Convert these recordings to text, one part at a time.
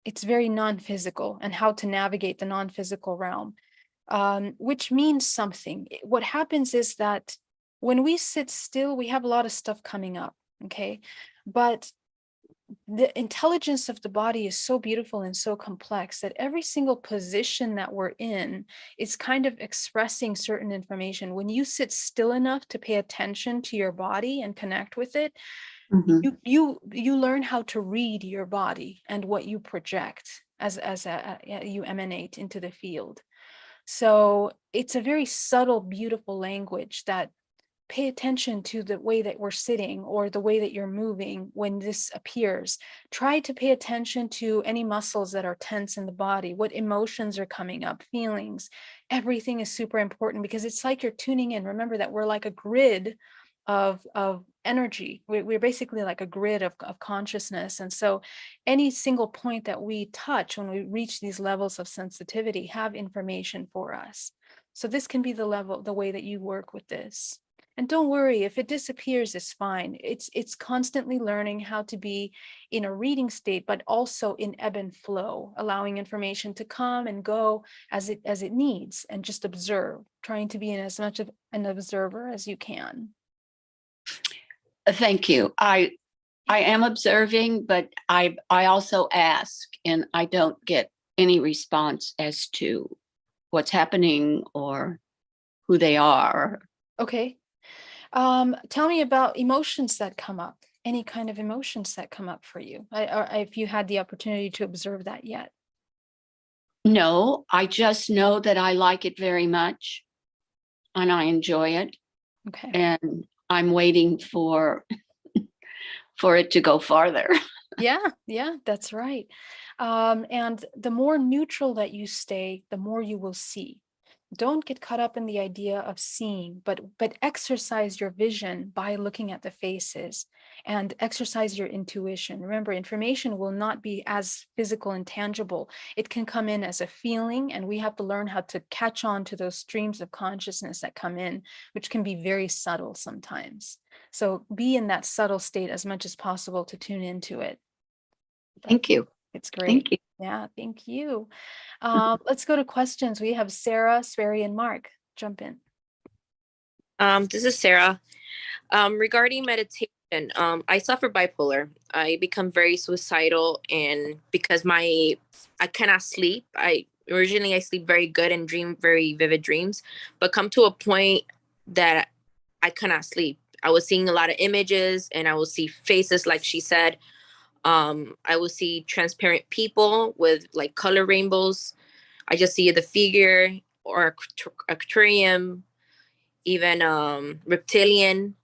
It's very non-physical, and how to navigate the non-physical realm, which means something. What happens is that when we sit still, we have a lot of stuff coming up, okay? But the intelligence of the body is so beautiful and so complex that every single position that we're in is kind of expressing certain information. When you sit still enough to pay attention to your body and connect with it, Mhm. you learn how to read your body and what you project as you emanate into the field. So it's a very subtle, beautiful language that pay attention to the way that we're sitting or the way that you're moving when this appears. Try to pay attention to any muscles that are tense in the body, what emotions are coming up, feelings. Everything is super important because it's like you're tuning in. Remember that we're like a grid of energy. We're basically like a grid of consciousness. And so any single point that we touch when we reach these levels of sensitivity have information for us. So this can be the way that you work with this. And don't worry, if it disappears, it's fine. It's constantly learning how to be in a reading state, but also in ebb and flow, allowing information to come and go as it needs, and just observe, trying to be in as much of an observer as you can. Thank you. I am observing, but I also ask, and I don't get any response as to what's happening or who they are. Okay. Tell me about emotions that come up. Any kind of emotions that come up for you, if you had the opportunity to observe that yet. No, I just know that I like it very much and I enjoy it. Okay. And I'm waiting for it to go farther. Yeah, that's right. And the more neutral that you stay, the more you will see. Don't get caught up in the idea of seeing, but exercise your vision by looking at the faces, and exercise your intuition. Remember, information will not be as physical and tangible. It can come in as a feeling, and we have to learn how to catch on to those streams of consciousness that come in, which can be very subtle sometimes. So be in that subtle state as much as possible to tune into it. Thank you. It's great. Thank you. Yeah, thank you. Let's go to questions. We have Sarah, Sperry, and Mark. Jump in. This is Sarah. Regarding meditation, I suffer bipolar. I become very suicidal, and because I cannot sleep. I sleep very good and dream very vivid dreams, but come to a point that I cannot sleep. I was seeing a lot of images, and I will see faces, like she said. I will see transparent people with like color rainbows. I just see the figure or aquarium, even reptilian,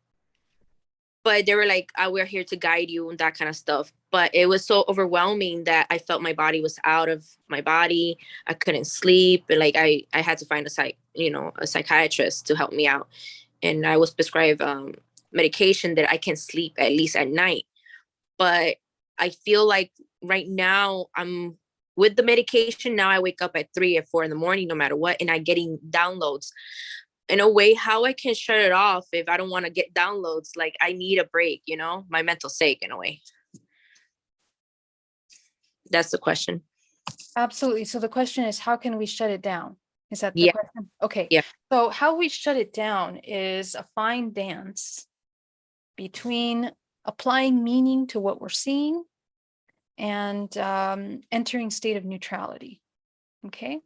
but they were like, we're here to guide you and that kind of stuff. But it was so overwhelming that I felt my body was out of my body. I couldn't sleep. And like I had to find a psychiatrist to help me out. And I was prescribed medication that I can sleep at least at night. But I feel like right now I'm with the medication. Now I wake up at 3 or 4 in the morning, no matter what. And I'm getting downloads. In a way, how I can shut it off if I don't want to get downloads. Like I need a break, my mental sake in a way. That's the question. Absolutely. So the question is, how can we shut it down? Is that the Yeah. question? Okay. Yeah. So how we shut it down is a fine dance between applying meaning to what we're seeing and entering state of neutrality. Okay.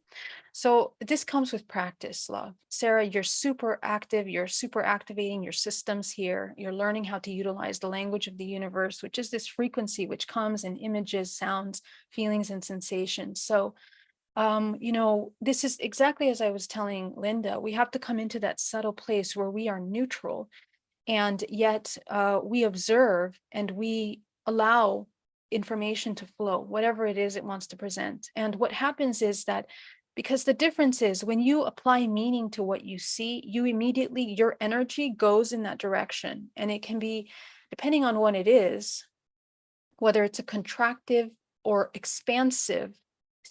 So this comes with practice, love. Sarah, you're super active. You're super activating your systems here. You're learning how to utilize the language of the universe, which is this frequency which comes in images, sounds, feelings, and sensations. So, this is exactly as I was telling Linda. We have to come into that subtle place where we are neutral, and yet we observe and we allow information to flow, whatever it is it wants to present. And what happens is that, because the difference is when you apply meaning to what you see, you immediately, your energy goes in that direction. And it can be, depending on what it is, whether it's a contractive or expansive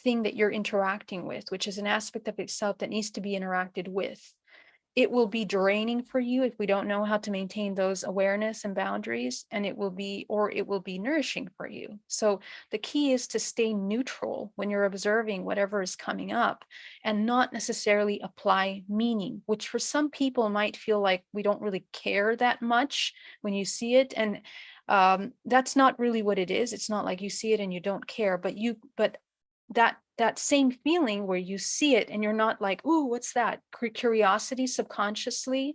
thing that you're interacting with, which is an aspect of itself that needs to be interacted with. it will be draining for you if we don't know how to maintain those awareness and boundaries, and it will be nourishing for you. So the key is to stay neutral when you're observing whatever is coming up, and not necessarily apply meaning, which for some people might feel like we don't really care that much when you see it. And that's not really what it is. It's not like you see it and you don't care, but that same feeling where you see it and you're not like, "Ooh, what's that?" Curiosity subconsciously,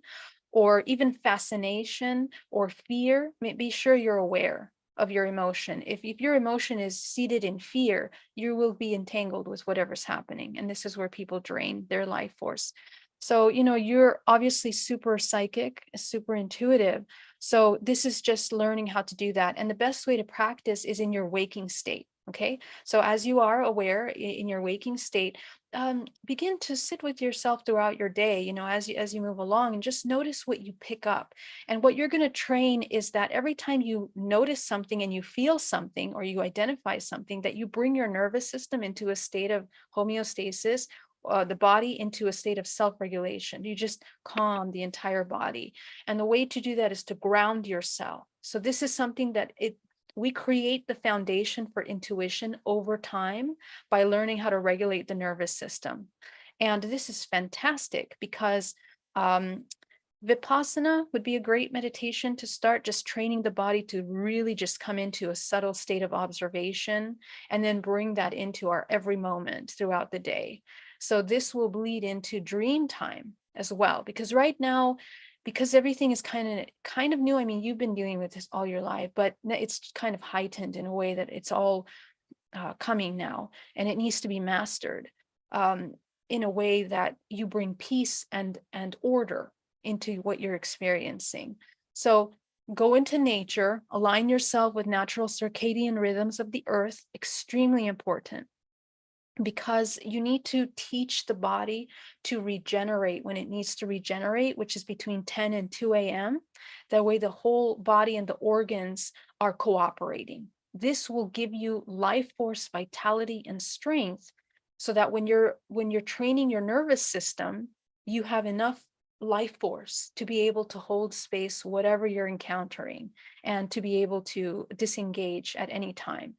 or even fascination or fear, be sure you're aware of your emotion. If your emotion is seated in fear, you will be entangled with whatever's happening. And this is where people drain their life force. So, you're obviously super psychic, super intuitive. So this is just learning how to do that. And the best way to practice is in your waking state. Okay. So as you are aware in your waking state, begin to sit with yourself throughout your day, as you move along, and just notice what you pick up. And what you're going to train is that every time you notice something and you feel something, or you identify something, that you bring your nervous system into a state of homeostasis, the body into a state of self-regulation. You just calm the entire body. And the way to do that is to ground yourself. So this is something that we create the foundation for intuition over time by learning how to regulate the nervous system. And this is fantastic because Vipassana would be a great meditation to start, just training the body to really just come into a subtle state of observation, and then bring that into our every moment throughout the day. So this will bleed into dream time as well, because right now, because everything is kind of new. I mean, you've been dealing with this all your life, but it's kind of heightened in a way that it's all coming now, and it needs to be mastered in a way that you bring peace and order into what you're experiencing. So go into nature, align yourself with natural circadian rhythms of the earth, extremely important, because you need to teach the body to regenerate when it needs to regenerate, which is between 10 and 2 a.m. That way the whole body and the organs are cooperating. This will give you life force, vitality, and strength, so that when you're training your nervous system, you have enough life force to be able to hold space, whatever you're encountering, and to be able to disengage at any time.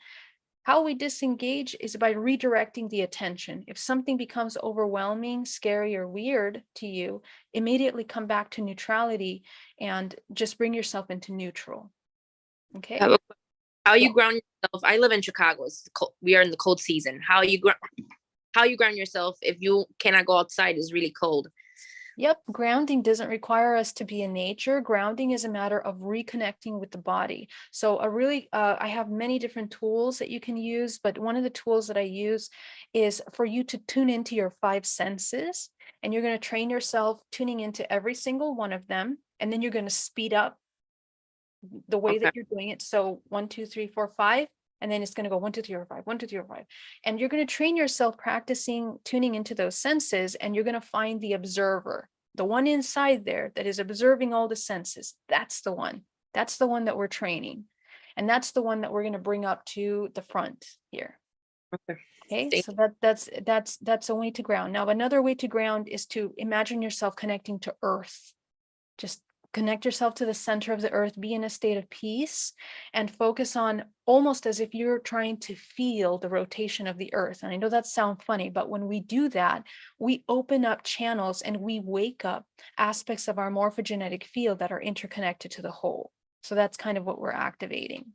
How we disengage is by redirecting the attention. If something becomes overwhelming, scary, or weird to you, immediately come back to neutrality and just bring yourself into neutral. Okay. How you ground yourself? I live in Chicago. It's cold. We are in the cold season. How you ground yourself if you cannot go outside? It's really cold. Yep, grounding doesn't require us to be in nature. Grounding is a matter of reconnecting with the body. So I have many different tools that you can use, but one of the tools that I use is for you to tune into your 5 senses, and you're going to train yourself tuning into every single one of them, and then you're going to speed up the way that you're doing it. So 1, 2, 3, 4, 5. And then it's going to go 1, 2, 3, 4, 5, 1, 2, 3, 4, 5. And you're going to train yourself practicing tuning into those senses, and you're going to find the observer, the one inside there that is observing all the senses. That's the one. That's the one that we're training. And that's the one that we're going to bring up to the front here. Okay, so that's a way to ground. Now, another way to ground is to imagine yourself connecting to earth. Just connect yourself to the center of the earth, be in a state of peace, and focus on almost as if you're trying to feel the rotation of the earth. And I know that sounds funny, but when we do that, we open up channels and we wake up aspects of our morphogenetic field that are interconnected to the whole. So that's kind of what we're activating.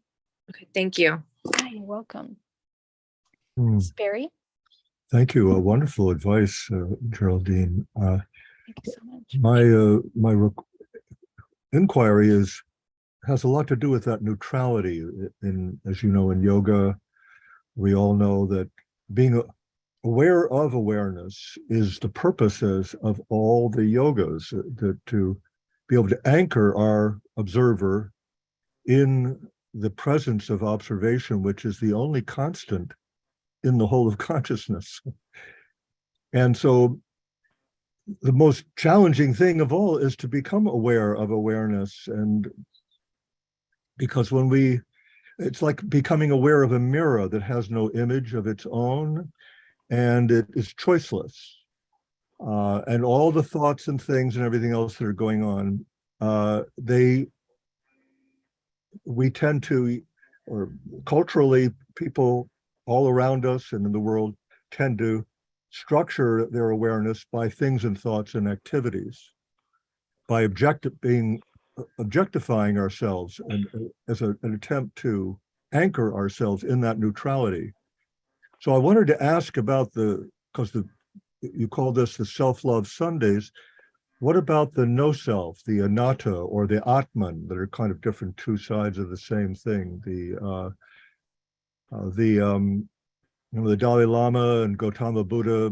Okay, thank you. Yeah, you're welcome. Barry? Thank you. Wonderful advice, Geraldine. Thank you so much. My inquiry has a lot to do with that neutrality. As you know, in yoga, we all know that being aware of awareness is the purposes of all the yogas, to be able to anchor our observer in the presence of observation, which is the only constant in the whole of consciousness. And so the most challenging thing of all is to become aware of awareness. And because it's like becoming aware of a mirror that has no image of its own, and it is choiceless. and all the thoughts and things and everything else that are going on, we tend to, or culturally, people all around us and in the world tend to structure their awareness by things and thoughts and activities, by objectifying ourselves, and as an attempt to anchor ourselves in that neutrality. So I wanted to ask about because you call this the self-love Sundays. What about the no self, the anatta or the atman, that are kind of different two sides of the same thing? The Dalai Lama and Gautama Buddha,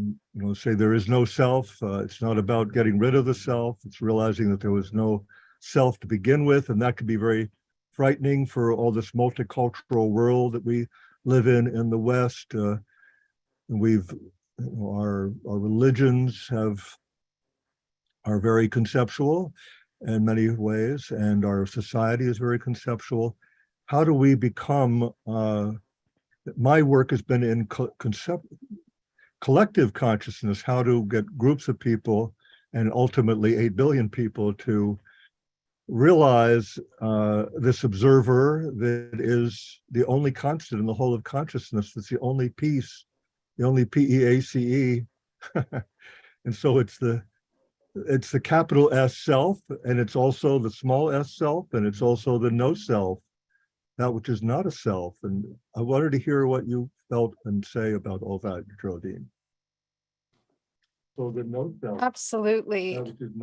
say there is no self. It's not about getting rid of the self. It's realizing that there was no self to begin with, and that could be very frightening for all this multicultural world that we live in the West. We've our religions are very conceptual in many ways, and our society is very conceptual. How do we become my work has been in collective consciousness, how to get groups of people and ultimately 8 billion people to realize this observer that is the only constant in the whole of consciousness, that's the only peace, the only PEACE. And so it's the capital S self, and it's also the small s self, and it's also the no self, that which is not a self. And I wanted to hear what you felt and say about all that, Geraldine. So the no self. Absolutely.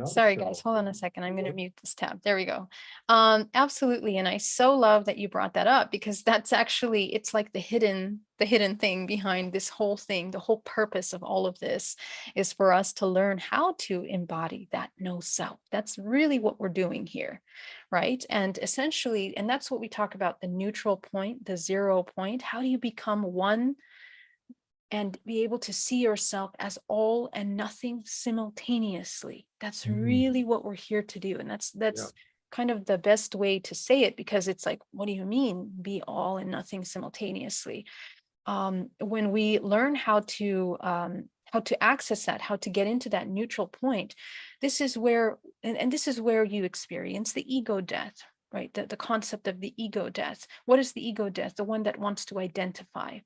Sorry, guys, hold on a second. I'm going to mute this tab. There we go. Absolutely. And I so love that you brought that up, because that's actually, it's like the hidden thing behind this whole thing. The whole purpose of all of this is for us to learn how to embody that no self. That's really what we're doing here, right? And essentially, and that's what we talk about, the neutral point, the 0 point. How do you become one and be able to see yourself as all and nothing simultaneously? That's really what we're here to do. And that's kind of the best way to say it, because it's like, what do you mean be all and nothing simultaneously? When we learn how to access that, how to get into that neutral point, this is where, and this is where you experience the ego death, right? The concept of the ego death. What is the ego death? The one that wants to identify.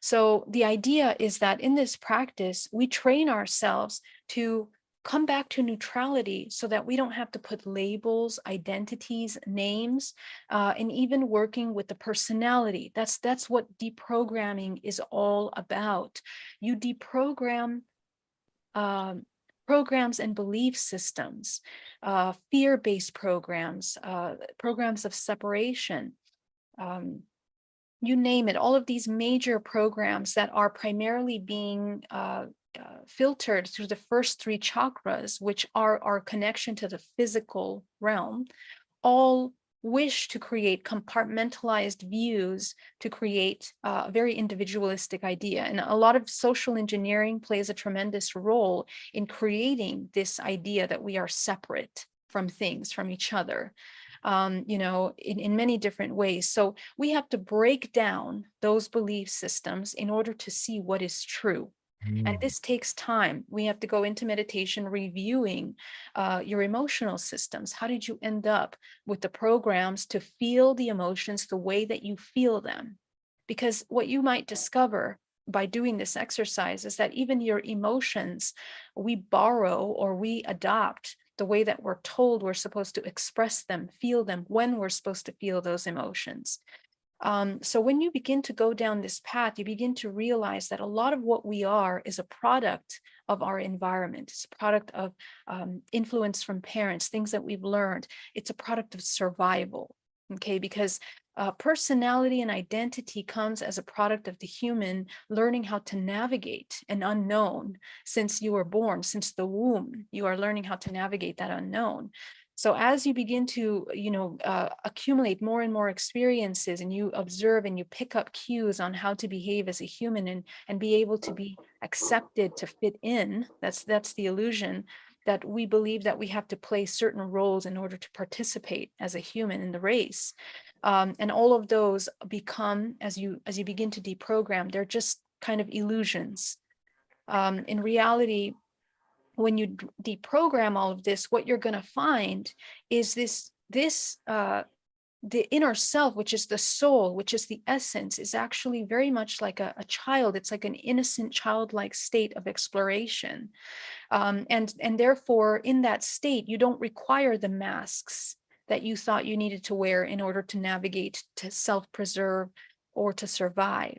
So the idea is that in this practice, we train ourselves to come back to neutrality so that we don't have to put labels, identities, names, and even working with the personality. That's what deprogramming is all about. You deprogram programs and belief systems, fear-based programs, programs of separation, you name it, all of these major programs that are primarily being filtered through the first 3 chakras, which are our connection to the physical realm, all wish to create compartmentalized views to create a very individualistic idea. And a lot of social engineering plays a tremendous role in creating this idea that we are separate from things, from each other. In many different ways. So we have to break down those belief systems in order to see what is true. And this takes time. We have to go into meditation, reviewing your emotional systems. How did you end up with the programs to feel the emotions the way that you feel them? Because what you might discover by doing this exercise is that even your emotions, we borrow or we adopt the way that we're told we're supposed to express them, feel them, when we're supposed to feel those emotions. So when you begin to go down this path, you begin to realize that a lot of what we are is a product of our environment. It's a product of influence from parents, things that we've learned. It's a product of survival, okay? Because personality and identity comes as a product of the human learning how to navigate an unknown. Since you were born, since the womb, you are learning how to navigate that unknown. So as you begin to, accumulate more and more experiences, and you observe and you pick up cues on how to behave as a human and be able to be accepted, to fit in, that's the illusion, that we believe that we have to play certain roles in order to participate as a human in the race. And all of those become, as you begin to deprogram, they're just kind of illusions. In reality, when you deprogram all of this, what you're going to find is the inner self, which is the soul, which is the essence, is actually very much like a child. It's like an innocent, childlike state of exploration. And therefore, in that state, you don't require the masks that you thought you needed to wear in order to navigate, to self-preserve, or to survive.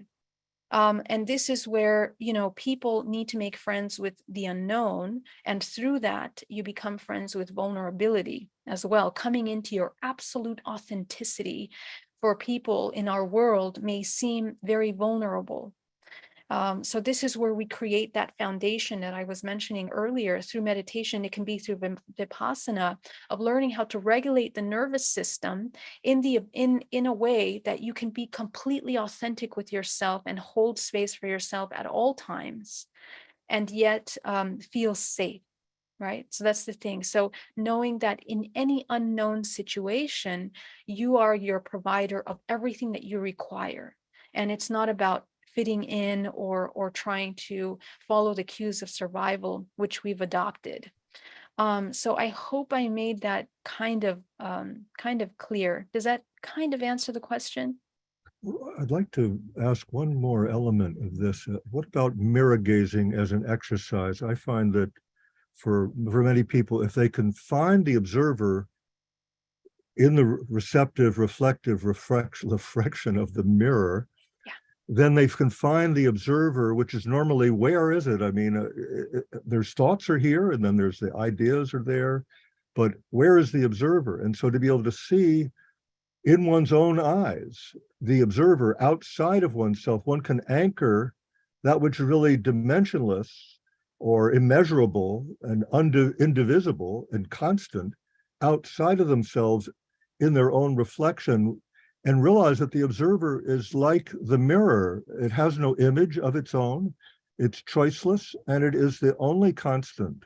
And this is where, people need to make friends with the unknown. And through that, you become friends with vulnerability as well. Coming into your absolute authenticity for people in our world may seem very vulnerable. So this is where we create that foundation that I was mentioning earlier through meditation. It can be through Vipassana, of learning how to regulate the nervous system in a way that you can be completely authentic with yourself and hold space for yourself at all times, and yet feel safe. Right. So that's the thing. So knowing that in any unknown situation, you are your provider of everything that you require. And it's not about fitting in or trying to follow the cues of survival, which we've adopted. So I hope I made that kind of clear. Does that kind of answer the question? I'd like to ask one more element of this. What about mirror gazing as an exercise? I find that for many people, if they can find the observer in the receptive, reflective reflection of the mirror, then they can find the observer, which is normally, where is it? I mean, there's thoughts are here, and then there's the ideas are there, but where is the observer? And so to be able to see in one's own eyes the observer outside of oneself, one can anchor that which is really dimensionless or immeasurable and indivisible and constant outside of themselves in their own reflection, and realize that the observer is like the mirror. It has no image of its own. It's choiceless, and it is the only constant.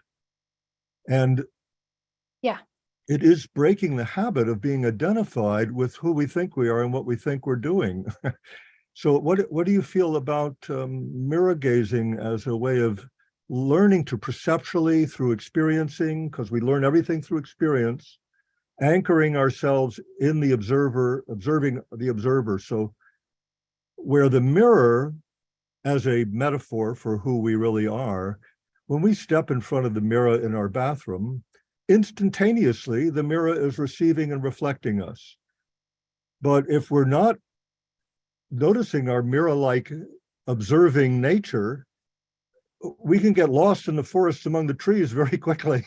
And Yeah. It is breaking the habit of being identified with who we think we are and what we think we're doing. So what do you feel about mirror gazing as a way of learning to perceptually, through experiencing, because we learn everything through experience, anchoring ourselves in the observer, observing the observer. So where the mirror, as a metaphor for who we really are, when we step in front of the mirror in our bathroom, instantaneously the mirror is receiving and reflecting us. But if we're not noticing our mirror-like observing nature, we can get lost in the forest among the trees very quickly.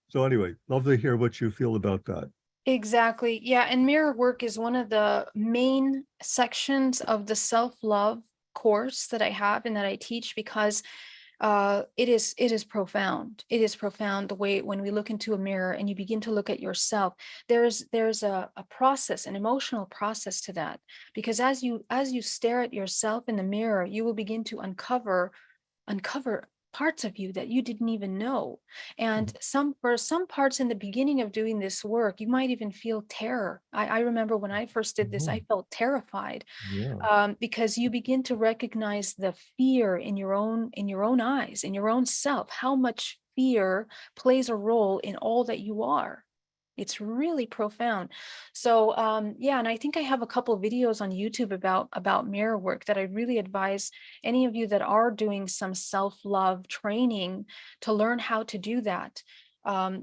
So anyway, love to hear what you feel about that. Exactly. Yeah. And mirror work is one of the main sections of the self-love course that I have and that I teach, because it is profound. It is profound the way when we look into a mirror and you begin to look at yourself, there's a process, an emotional process to that, because as you stare at yourself in the mirror, you will begin to uncover parts of you that you didn't even know. And for some parts in the beginning of doing this work, you might even feel terror. I remember when I first did this, I felt terrified. Yeah. Because you begin to recognize the fear in your own eyes, in your own self, how much fear plays a role in all that you are. It's really profound. So yeah, and I think I have a couple of videos on YouTube about mirror work that I really advise any of you that are doing some self-love training to learn how to do that.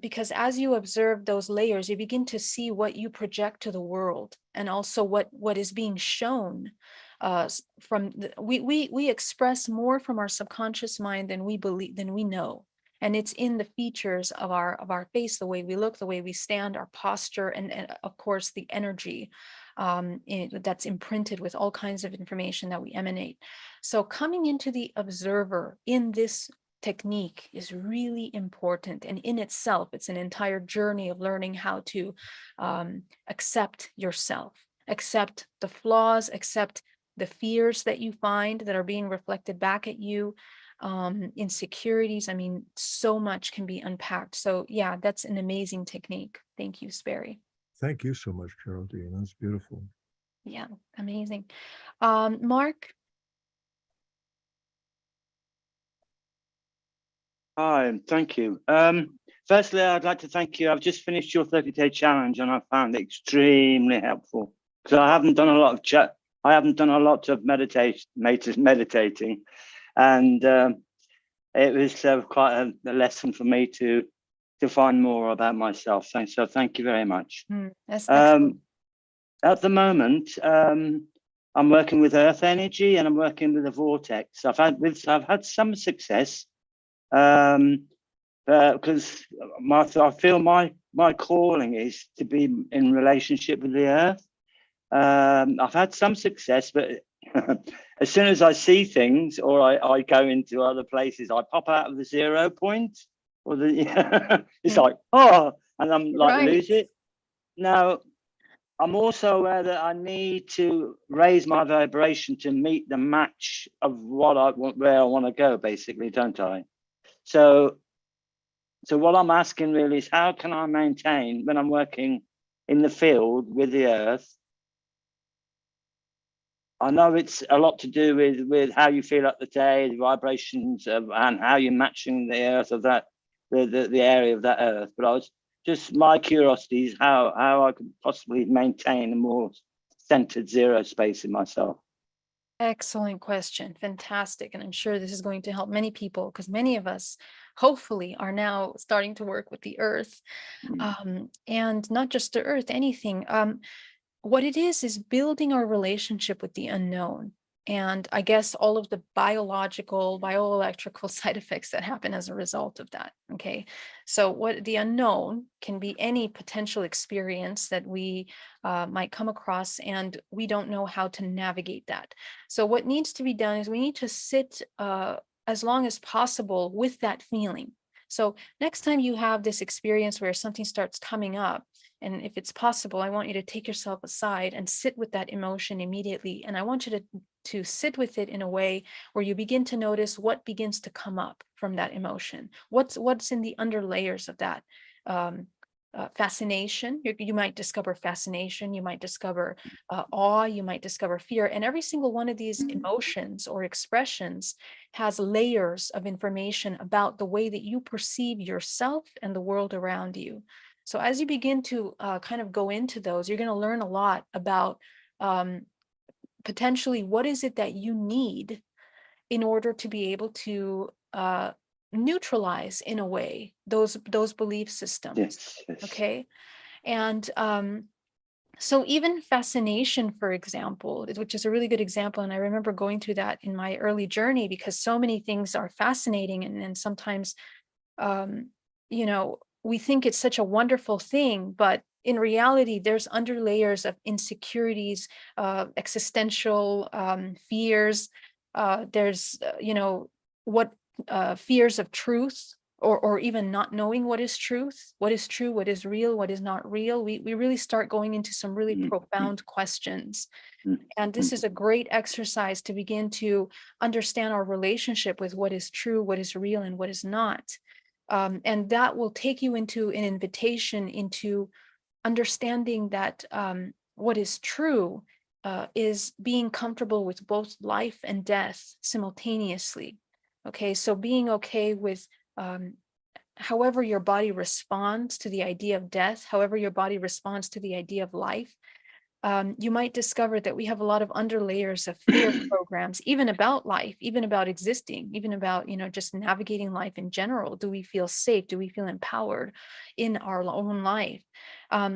Because as you observe those layers, you begin to see what you project to the world, and also what is being shown. We express more from our subconscious mind than we know. And it's in the features of our face, the way we look, the way we stand, our posture, and of course the energy that's imprinted with all kinds of information that we emanate. So coming into the observer in this technique is really important, and in itself it's an entire journey of learning how to accept yourself, accept the flaws, accept the fears that you find that are being reflected back at you, insecurities. I mean, so much can be unpacked. So yeah, that's an amazing technique. Thank you, Sperry. Thank you so much, Geraldine. That's beautiful. Yeah, amazing. Mark? Hi, thank you. Firstly, I'd like to thank you. I've just finished your 30-day challenge, and I found it extremely helpful because I haven't done a lot of chat. I haven't done a lot of meditating, and it was quite a lesson for me to find more about myself. So thank you very much. That's excellent. At the moment, I'm working with earth energy and I'm working with a vortex. I've had some success because I feel my calling is to be in relationship with the earth. I've had some success, but as soon as I see things or I go into other places, I pop out of the 0 point or it's like, oh, and I'm like, lose it. Now, I'm also aware that I need to raise my vibration to meet the match of what I want, where I want to go, basically, don't I? So what I'm asking really is, how can I maintain when I'm working in the field with the earth? I know it's a lot to do with how you feel at the day, the vibrations and how you're matching the earth of that, the area of that earth. But I was just, my curiosity is how I could possibly maintain a more centered 0 space in myself. Excellent question. Fantastic. And I'm sure this is going to help many people because many of us hopefully are now starting to work with the earth. And not just the earth, anything. What it is building our relationship with the unknown. And I guess all of the biological, bioelectrical side effects that happen as a result of that. Okay. So what the unknown can be any potential experience that we might come across, and we don't know how to navigate that. So what needs to be done is we need to sit as long as possible with that feeling. So next time you have this experience where something starts coming up, and if it's possible, I want you to take yourself aside and sit with that emotion immediately. And I want you to sit with it in a way where you begin to notice what begins to come up from that emotion. What's in the under layers of that. Fascination, you might discover fascination, you might discover awe, you might discover fear. And every single one of these emotions or expressions has layers of information about the way that you perceive yourself and the world around you. So as you begin to kind of go into those, you're going to learn a lot about potentially what is it that you need in order to be able to neutralize, in a way, those belief systems. Yes. Okay. And so even fascination, for example, which is a really good example, and I remember going through that in my early journey because so many things are fascinating, and sometimes we think it's such a wonderful thing, but in reality, there's under layers of insecurities, existential fears. There's, what fears of truth, or even not knowing what is truth, what is true, what is real, what is not real. We really start going into some really profound questions. And this is a great exercise to begin to understand our relationship with what is true, what is real, and what is not. And that will take you into an invitation into understanding that what is true is being comfortable with both life and death simultaneously. Okay, so being okay with however your body responds to the idea of death, however your body responds to the idea of life. You might discover that we have a lot of under layers of fear programs, even about life, even about existing, even about, just navigating life in general. Do we feel safe? Do we feel empowered in our own life?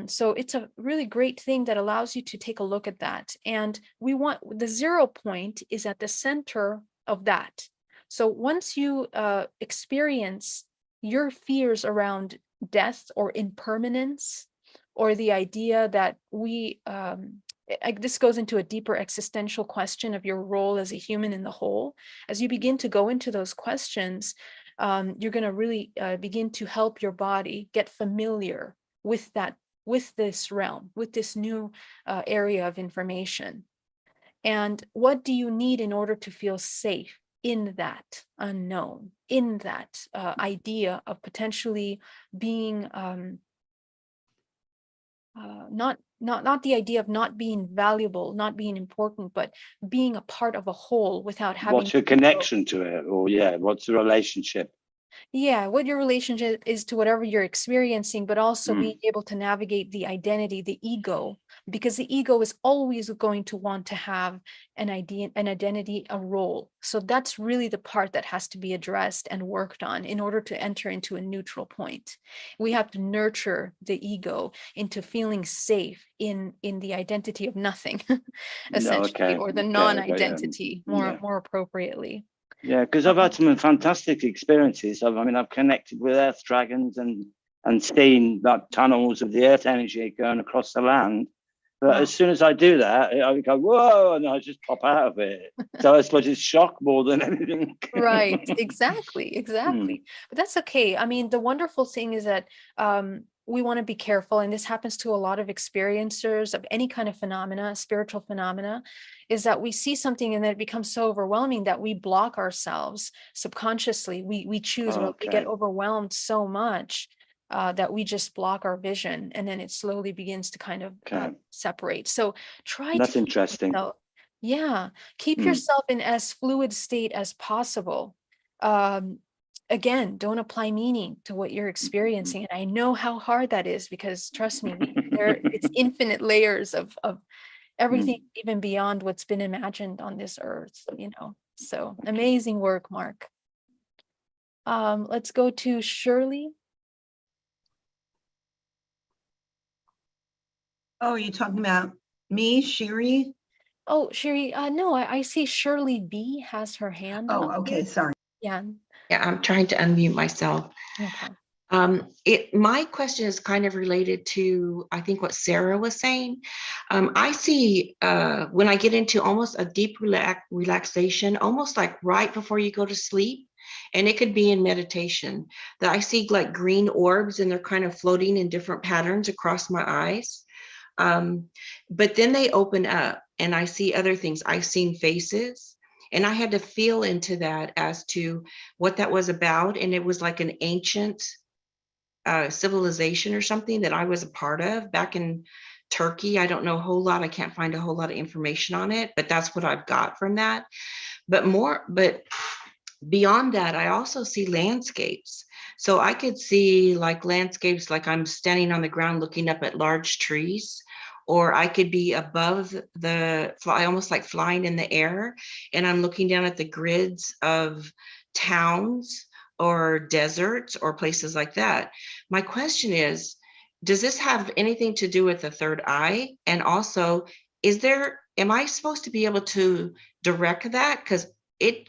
So it's a really great thing that allows you to take a look at that. And we want the 0 point is at the center of that. So once you experience your fears around death or impermanence, or the idea that this goes into a deeper existential question of your role as a human in the whole. As you begin to go into those questions, you're going to really begin to help your body get familiar with that, with this realm, with this new area of information. And what do you need in order to feel safe in that unknown, in that idea of potentially being not the idea of not being valuable, not being important, but being a part of a whole without having. What's your connection to it? Or what's the relationship? Yeah, what your relationship is to whatever you're experiencing, but also being Mm. able to navigate the identity, the ego, because the ego is always going to want to have an idea, an identity, a role. So that's really the part that has to be addressed and worked on in order to enter into a neutral point. We have to nurture the ego into feeling safe in the identity of nothing, No, essentially, okay, or the okay, I got you. non-identity, Yeah. more appropriately. Yeah, because I've had some fantastic experiences. I mean, I've connected with earth dragons and seen that tunnels of the earth energy going across the land. But Wow. as soon as I do that, I go, whoa, and I just pop out of it. So I suppose it's shock more than anything. Right, exactly, Hmm. exactly. But that's okay. I mean, the wonderful thing is that we want to be careful, and this happens to a lot of experiencers of any kind of phenomena, spiritual phenomena, is that we see something and then it becomes so overwhelming that we block ourselves subconsciously. We choose, or we get Okay, overwhelmed so much that we just block our vision, and then it slowly begins to kind of okay. separate. So try to That's keep interesting. yourself, yeah, keep Hmm. yourself in as fluid state as possible. Um, Again, don't apply meaning to what you're experiencing. And I know how hard that is because trust me, it's infinite layers of everything, Hmm. even beyond what's been imagined on this earth, So amazing work, Mark. Let's go to Shirley. Oh, you're talking about me, Shiri? Oh, Sherry, no, I see Shirley B has her hand up Oh, okay, here. sorry. Yeah, Yeah, I'm trying to unmute myself. no problem. My question is kind of related to, I think, what Sarah was saying. I see when I get into almost a deep relaxation, almost like right before you go to sleep, and it could be in meditation, that I see like green orbs and they're kind of floating in different patterns across my eyes. Um, but then they open up and I see other things. I've seen faces. And I had to feel into that as to what that was about. And it was like an ancient civilization or something that I was a part of back in Turkey. I don't know a whole lot. I can't find a whole lot of information on it, but that's what I've got from that. But beyond that, I also see landscapes. So I could see like landscapes, like I'm standing on the ground looking up at large trees, or I could be above the fly, almost like flying in the air, and I'm looking down at the grids of towns or deserts or places like that. My question is, does this have anything to do with the third eye? And also, am I supposed to be able to direct that? Because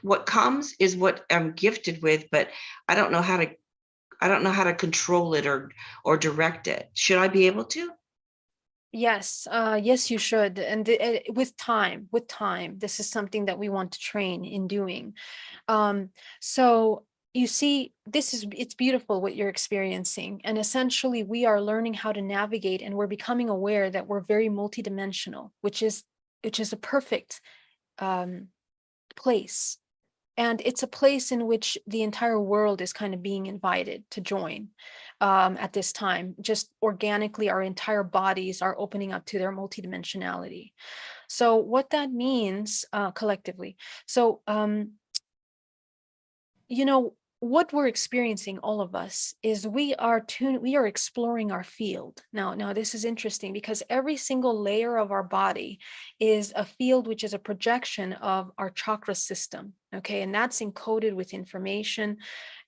what comes is what I'm gifted with, but I don't know how to control it or direct it. Should I be able to? Yes, yes, you should. And with time, this is something that we want to train in doing. So you see, it's beautiful what you're experiencing. And essentially, we are learning how to navigate, and we're becoming aware that we're very multidimensional, which is a perfect um, place. And it's a place in which the entire world is kind of being invited to join at this time. Just organically, our entire bodies are opening up to their multidimensionality. So what that means collectively. So what we're experiencing, all of us, is we are exploring our field. Now this is interesting because every single layer of our body is a field, which is a projection of our chakra system. Okay, and that's encoded with information.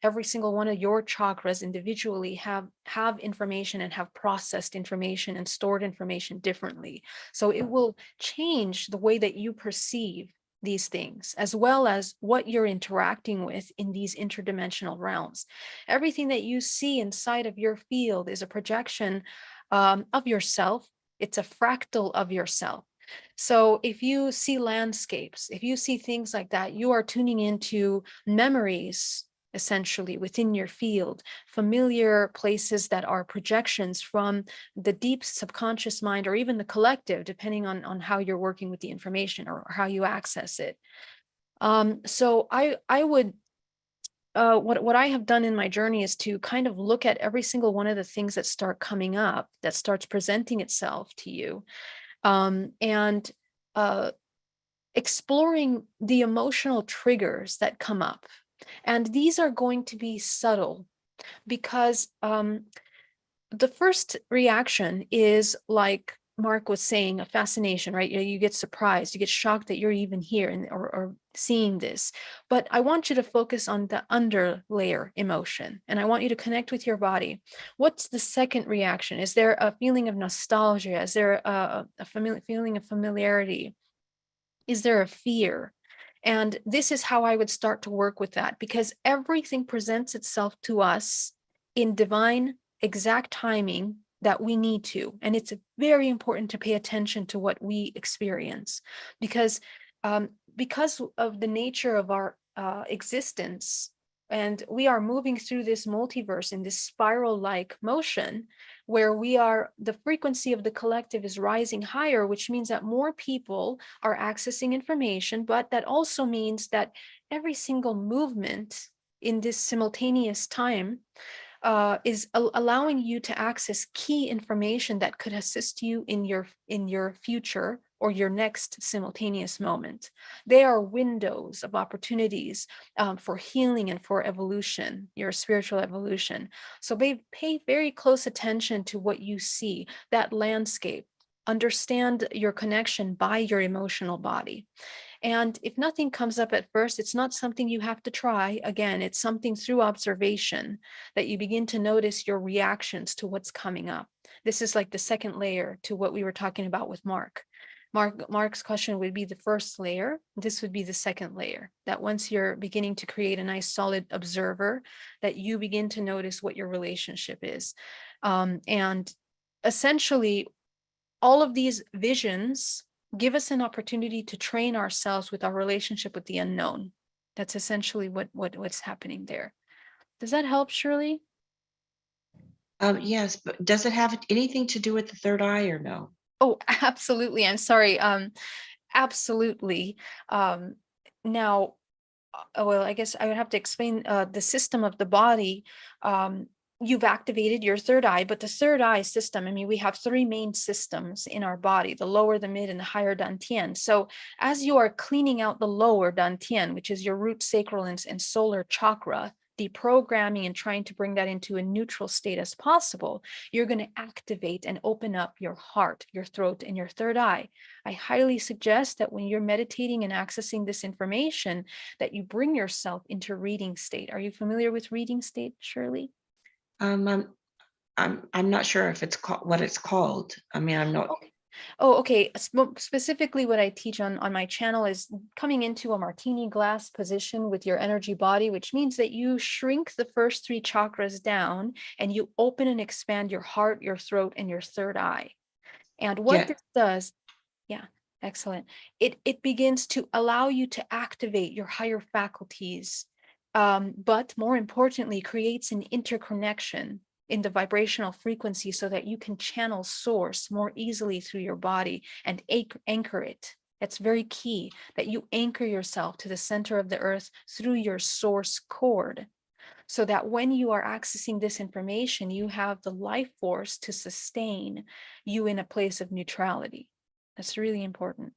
Every single one of your chakras individually have information and have processed information and stored information differently. So it will change the way that you perceive these things, as well as what you're interacting with in these interdimensional realms. Everything that you see inside of your field is a projection of yourself. It's a fractal of yourself. So if you see landscapes, if you see things like that, you are tuning into memories essentially within your field, familiar places that are projections from the deep subconscious mind or even the collective, depending on how you're working with the information or how you access it. So I would what I have done in my journey is to kind of look at every single one of the things that start coming up, that starts presenting itself to you, and exploring the emotional triggers that come up. And these are going to be subtle because the first reaction is like Mark was saying, a fascination, right? You get surprised, you get shocked that you're even here and or seeing this. But I want you to focus on the under layer emotion, and I want you to connect with your body. What's the second reaction? Is there a feeling of nostalgia? Is there a feeling of familiarity? Is there a fear? And this is how I would start to work with that, because everything presents itself to us in divine, exact timing that we need to. And it's very important to pay attention to what we experience, because of the nature of our existence, and we are moving through this multiverse in this spiral-like motion where the frequency of the collective is rising higher, which means that more people are accessing information, but that also means that every single movement in this simultaneous time is allowing you to access key information that could assist you in your future or your next simultaneous moment. They are windows of opportunities for healing and for evolution, your spiritual evolution. So pay very close attention to what you see, that landscape. Understand your connection by your emotional body. And if nothing comes up at first, it's not something you have to try. Again, it's something through observation that you begin to notice your reactions to what's coming up. This is like the second layer to what we were talking about with Mark. Mark's question would be the first layer. This would be the second layer, that once you're beginning to create a nice solid observer, that you begin to notice what your relationship is. And essentially, all of these visions give us an opportunity to train ourselves with our relationship with the unknown. That's essentially what's happening there. Does that help, Shirley? Yes, but does it have anything to do with the third eye or no? Oh, absolutely. I'm sorry. Absolutely. Now, well, I guess I would have to explain the system of the body. You've activated your third eye, but the third eye system, I mean, we have three main systems in our body: the lower, the mid, and the higher dantian. So as you are cleaning out the lower dantian, which is your root, sacral, and solar chakra, deprogramming and trying to bring that into a neutral state as possible, you're going to activate and open up your heart, your throat, and your third eye. I highly suggest that when you're meditating and accessing this information, that you bring yourself into reading state. Are you familiar with reading state, Shirley? I'm not sure if it's called what it's called. I mean, I'm not. Oh, okay. Specifically, what I teach on my channel is coming into a martini glass position with your energy body, which means that you shrink the first three chakras down and you open and expand your heart, your throat, and your third eye. And what Yeah. this does, yeah, excellent. It begins to allow you to activate your higher faculties, but more importantly, creates an interconnection in the vibrational frequency so that you can channel source more easily through your body and anchor it. That's very key, that you anchor yourself to the center of the earth through your source cord, so that when you are accessing this information, you have the life force to sustain you in a place of neutrality. That's really important.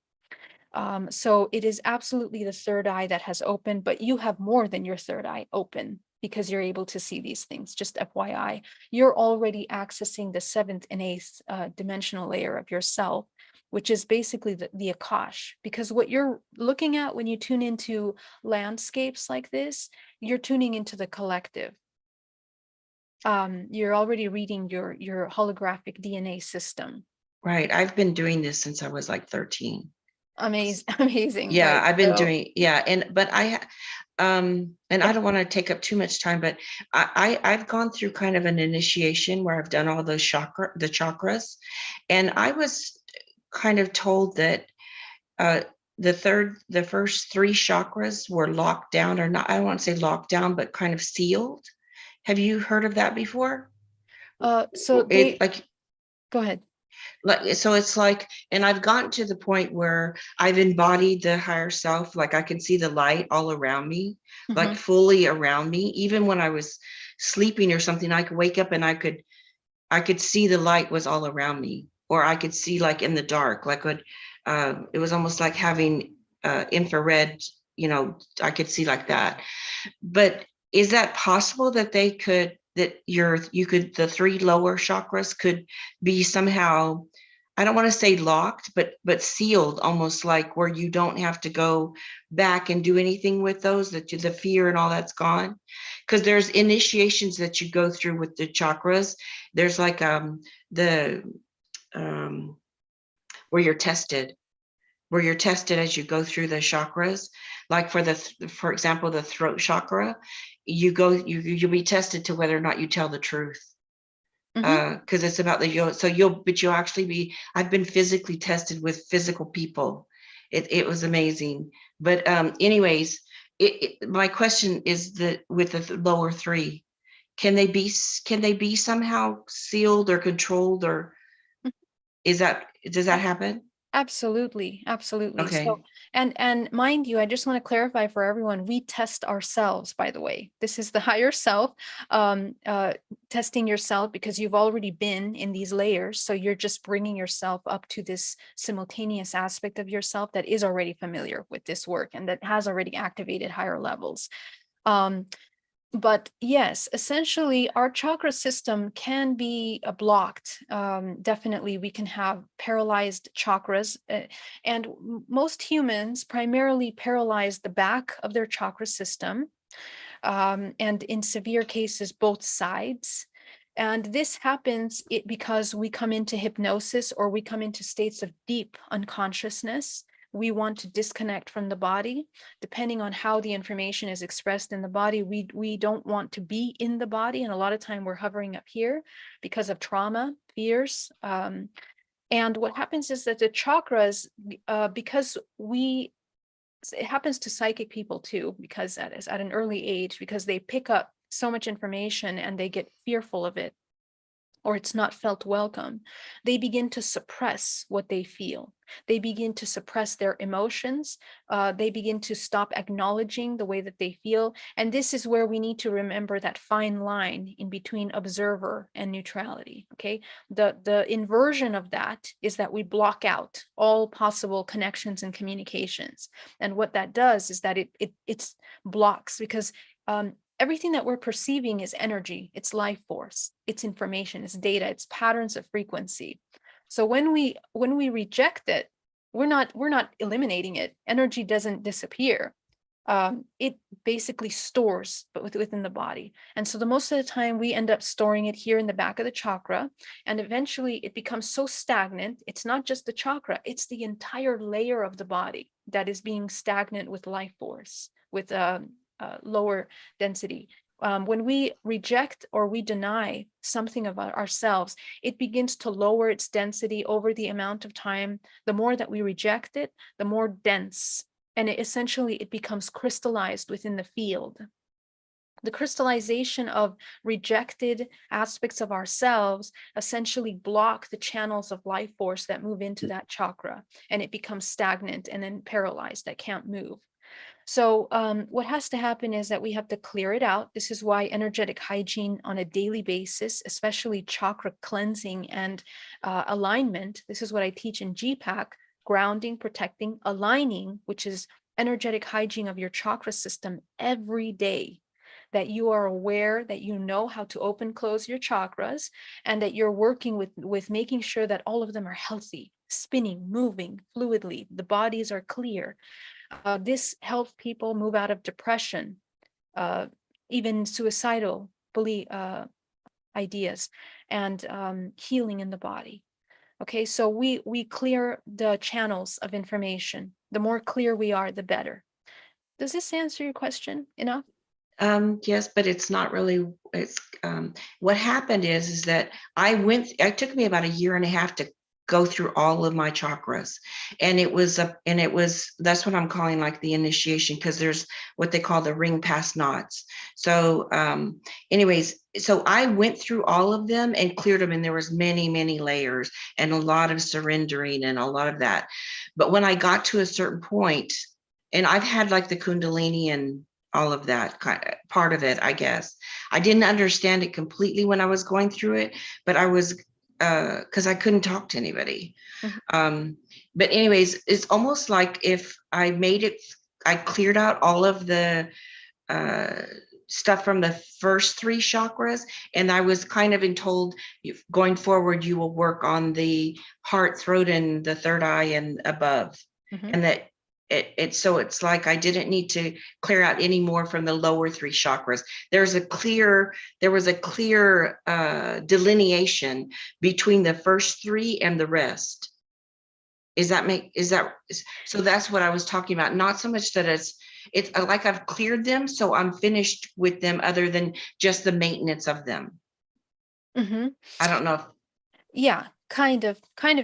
So it is absolutely the third eye that has opened, but you have more than your third eye open because you're able to see these things. Just FYI, you're already accessing the seventh and eighth dimensional layer of yourself, which is basically the Akash. Because what you're looking at when you tune into landscapes like this, you're tuning into the collective. You're already reading your holographic DNA system. Right. I've been doing this since I was like 13. Amazing. Yeah, Right. I've been So, doing, yeah, and I don't want to take up too much time, but I've gone through kind of an initiation where I've done all the chakras, and I was kind of told that the first three chakras were locked down, or not, I don't want to say locked down, but kind of sealed. Have you heard of that before? so It like go ahead. so it's like, and I've gotten to the point where I've embodied the higher self, like I can see the light all around me, like fully around me. Even when I was sleeping or something, I could wake up and I could see the light was all around me, or I could see like in the dark, like it was almost like having infrared I could see like that. But is that possible that the three lower chakras could be somehow, I don't want to say locked, but sealed, almost like where you don't have to go back and do anything with those, the fear and all that's gone? Because there's initiations that you go through with the chakras. There's like the where you're tested as you go through the chakras. Like for example, the throat chakra, you'll be tested to whether or not you tell the truth. Because it's about you'll actually be, I've been physically tested with physical people. It was amazing. But anyways, my question is that with the lower three, can they be somehow sealed or controlled, or does that happen? Absolutely, absolutely. Okay. So, and mind you, I just want to clarify for everyone, we test ourselves, by the way. This is the higher self, testing yourself, because you've already been in these layers. So you're just bringing yourself up to this simultaneous aspect of yourself that is already familiar with this work and that has already activated higher levels. But yes, essentially our chakra system can be blocked. Definitely, we can have paralyzed chakras, and most humans primarily paralyze the back of their chakra system, and in severe cases, both sides. And this happens because we come into hypnosis or we come into states of deep unconsciousness. We want to disconnect from the body. Depending on how the information is expressed in the body, we don't want to be in the body. And a lot of time we're hovering up here because of trauma, fears. And what happens is that the chakras, because it happens to psychic people too, because at an early age, because they pick up so much information and they get fearful of it, or it's not felt welcome, they begin to suppress what they feel. They begin to suppress their emotions. They begin to stop acknowledging the way that they feel. And this is where we need to remember that fine line in between observer and neutrality, okay? The inversion of that is that we block out all possible connections and communications. And what that does is that it blocks, because everything that we're perceiving is energy, it's life force, it's information, it's data, it's patterns of frequency. So when we reject it, we're not eliminating it. Energy doesn't disappear. It basically stores, but within the body. And so the most of the time we end up storing it here in the back of the chakra, and eventually it becomes so stagnant. It's not just the chakra, it's the entire layer of the body that is being stagnant with life force, with lower density. When we reject or we deny something about ourselves, it begins to lower its density over the amount of time. The more that we reject it, the more dense, and essentially it becomes crystallized within the field. The crystallization of rejected aspects of ourselves essentially block the channels of life force that move into that chakra, and it becomes stagnant and then paralyzed, that can't move. So what has to happen is that we have to clear it out. This is why energetic hygiene on a daily basis, especially chakra cleansing and alignment. This is what I teach in GPAC: grounding, protecting, aligning, which is energetic hygiene of your chakra system every day. That you are aware, that you know how to open, close your chakras, and that you're working with making sure that all of them are healthy, spinning, moving fluidly. The bodies are clear. This helps people move out of depression, even suicidal ideas, and healing in the body. Okay, so we clear the channels of information. The more clear we are, the better. Does this answer your question enough? Yes, but it's not really. It's what happened is that it took me about a year and a half to go through all of my chakras, and that's what I'm calling like the initiation, because there's what they call the ring past knots. So anyways, so I went through all of them and cleared them, and there was many layers and a lot of surrendering and a lot of that. But when I got to a certain point, and I've had like the Kundalini and all of that part of it, I guess. I didn't understand it completely when I was going through it, but I was, because I couldn't talk to anybody. Mhm. But anyways, it's almost like if I I cleared out all of the stuff from the first three chakras, and I was kind of told, going forward, you will work on the heart, throat, and the third eye and above, and that so it's like I didn't need to clear out any more from the lower three chakras. There was a clear delineation between the first three and the rest. So that's what I was talking about. Not so much that it's like I've cleared them, so I'm finished with them, other than just the maintenance of them. I don't know if Yeah, kind of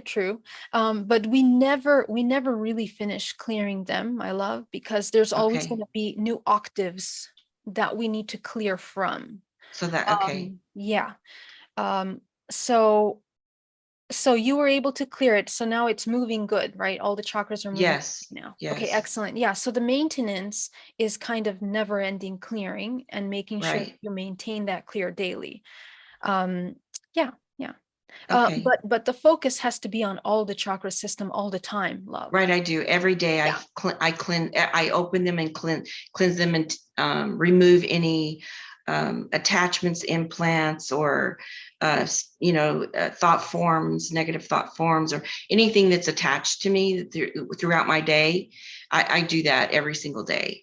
true. But we never really finish clearing them, my love, because there's always Okay. going to be new octaves that we need to clear from. so that okay. Yeah. So you were able to clear it. So now it's moving good, right? All the chakras are moving Yes. now. Yes. Okay, excellent. Yeah. So the maintenance is kind of never ending clearing and making sure Right. that you maintain that clear daily. Yeah. Okay. But the focus has to be on all the chakra system all the time, love. Right, I do. Every day Yeah. I open them and cleanse them and remove any attachments, implants, or thought forms, negative thought forms, or anything that's attached to me throughout my day. I do that every single day.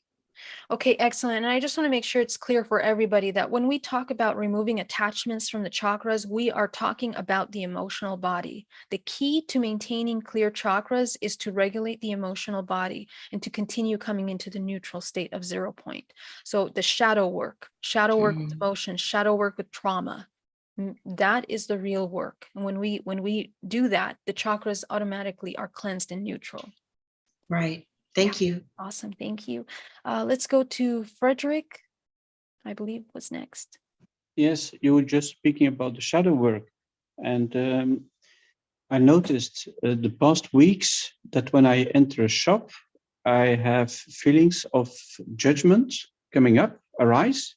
Okay, excellent. And I just want to make sure it's clear for everybody that when we talk about removing attachments from the chakras, we are talking about the emotional body. The key to maintaining clear chakras is to regulate the emotional body and to continue coming into the neutral state of 0 point. So the shadow work with emotion, shadow work with trauma, that is the real work. And when we do that, the chakras automatically are cleansed and neutral. Right. Thank you. Awesome. Thank you. Let's go to Frederick, I believe was next. Yes, you were just speaking about the shadow work. And I noticed the past weeks that when I enter a shop, I have feelings of judgment coming up, arise,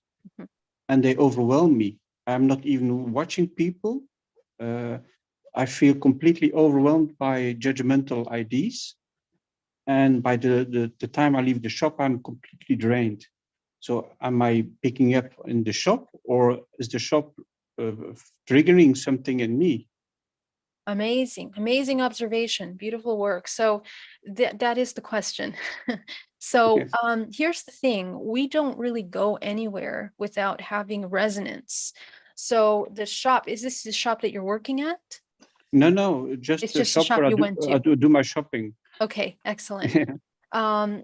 and they overwhelm me. I'm not even watching people. I feel completely overwhelmed by judgmental ideas. And by the time I leave the shop, I'm completely drained. So am I picking up in the shop, or is the shop triggering something in me? Amazing observation. Beautiful work. So that is the question. So Yes. Here's the thing. We don't really go anywhere without having resonance. So the shop, is this the shop that you're working at? No, just It's the just the shop shop where you went I to. do my shopping. Okay, excellent.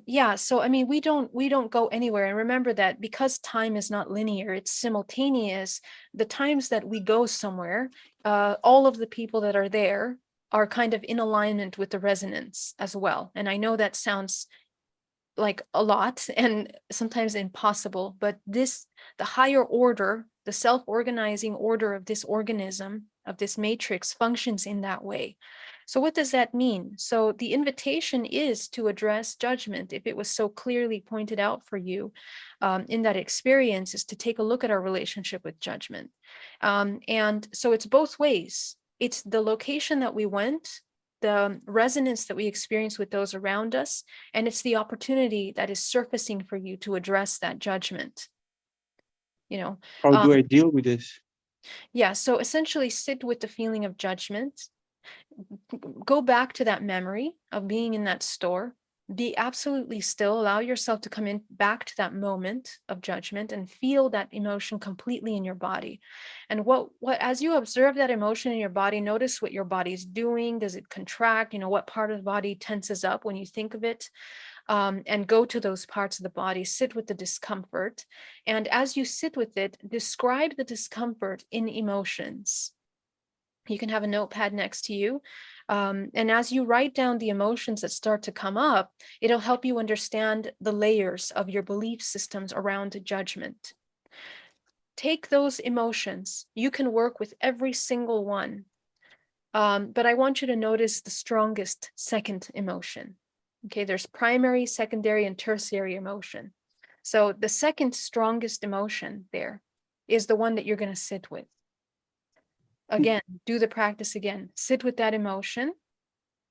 Yeah, so I mean, we don't go anywhere. And remember that because time is not linear, it's simultaneous. The times that we go somewhere, all of the people that are there are kind of in alignment with the resonance as well. And I know that sounds like a lot and sometimes impossible, but the higher order, the self-organizing order of this organism, of this matrix, functions in that way. So what does that mean? So the invitation is to address judgment, if it was so clearly pointed out for you in that experience, is to take a look at our relationship with judgment. And so it's both ways. It's the location that we went, the resonance that we experience with those around us, and it's the opportunity that is surfacing for you to address that judgment. How do I deal with this? Yeah, so essentially sit with the feeling of judgment. Go back to that memory of being in that store. Be absolutely still. Allow yourself to come in back to that moment of judgment and feel that emotion completely in your body. And what as you observe that emotion in your body, notice what your body's doing. Does it contract? What part of the body tenses up when you think of it? And go to those parts of the body, sit with the discomfort. And as you sit with it, describe the discomfort in emotions. You can have a notepad next to you. And as you write down the emotions that start to come up, it'll help you understand the layers of your belief systems around judgment. Take those emotions. You can work with every single one. But I want you to notice the strongest second emotion. Okay, there's primary, secondary, and tertiary emotion. So the second strongest emotion there is the one that you're going to sit with. Again, do the practice again. Sit with that emotion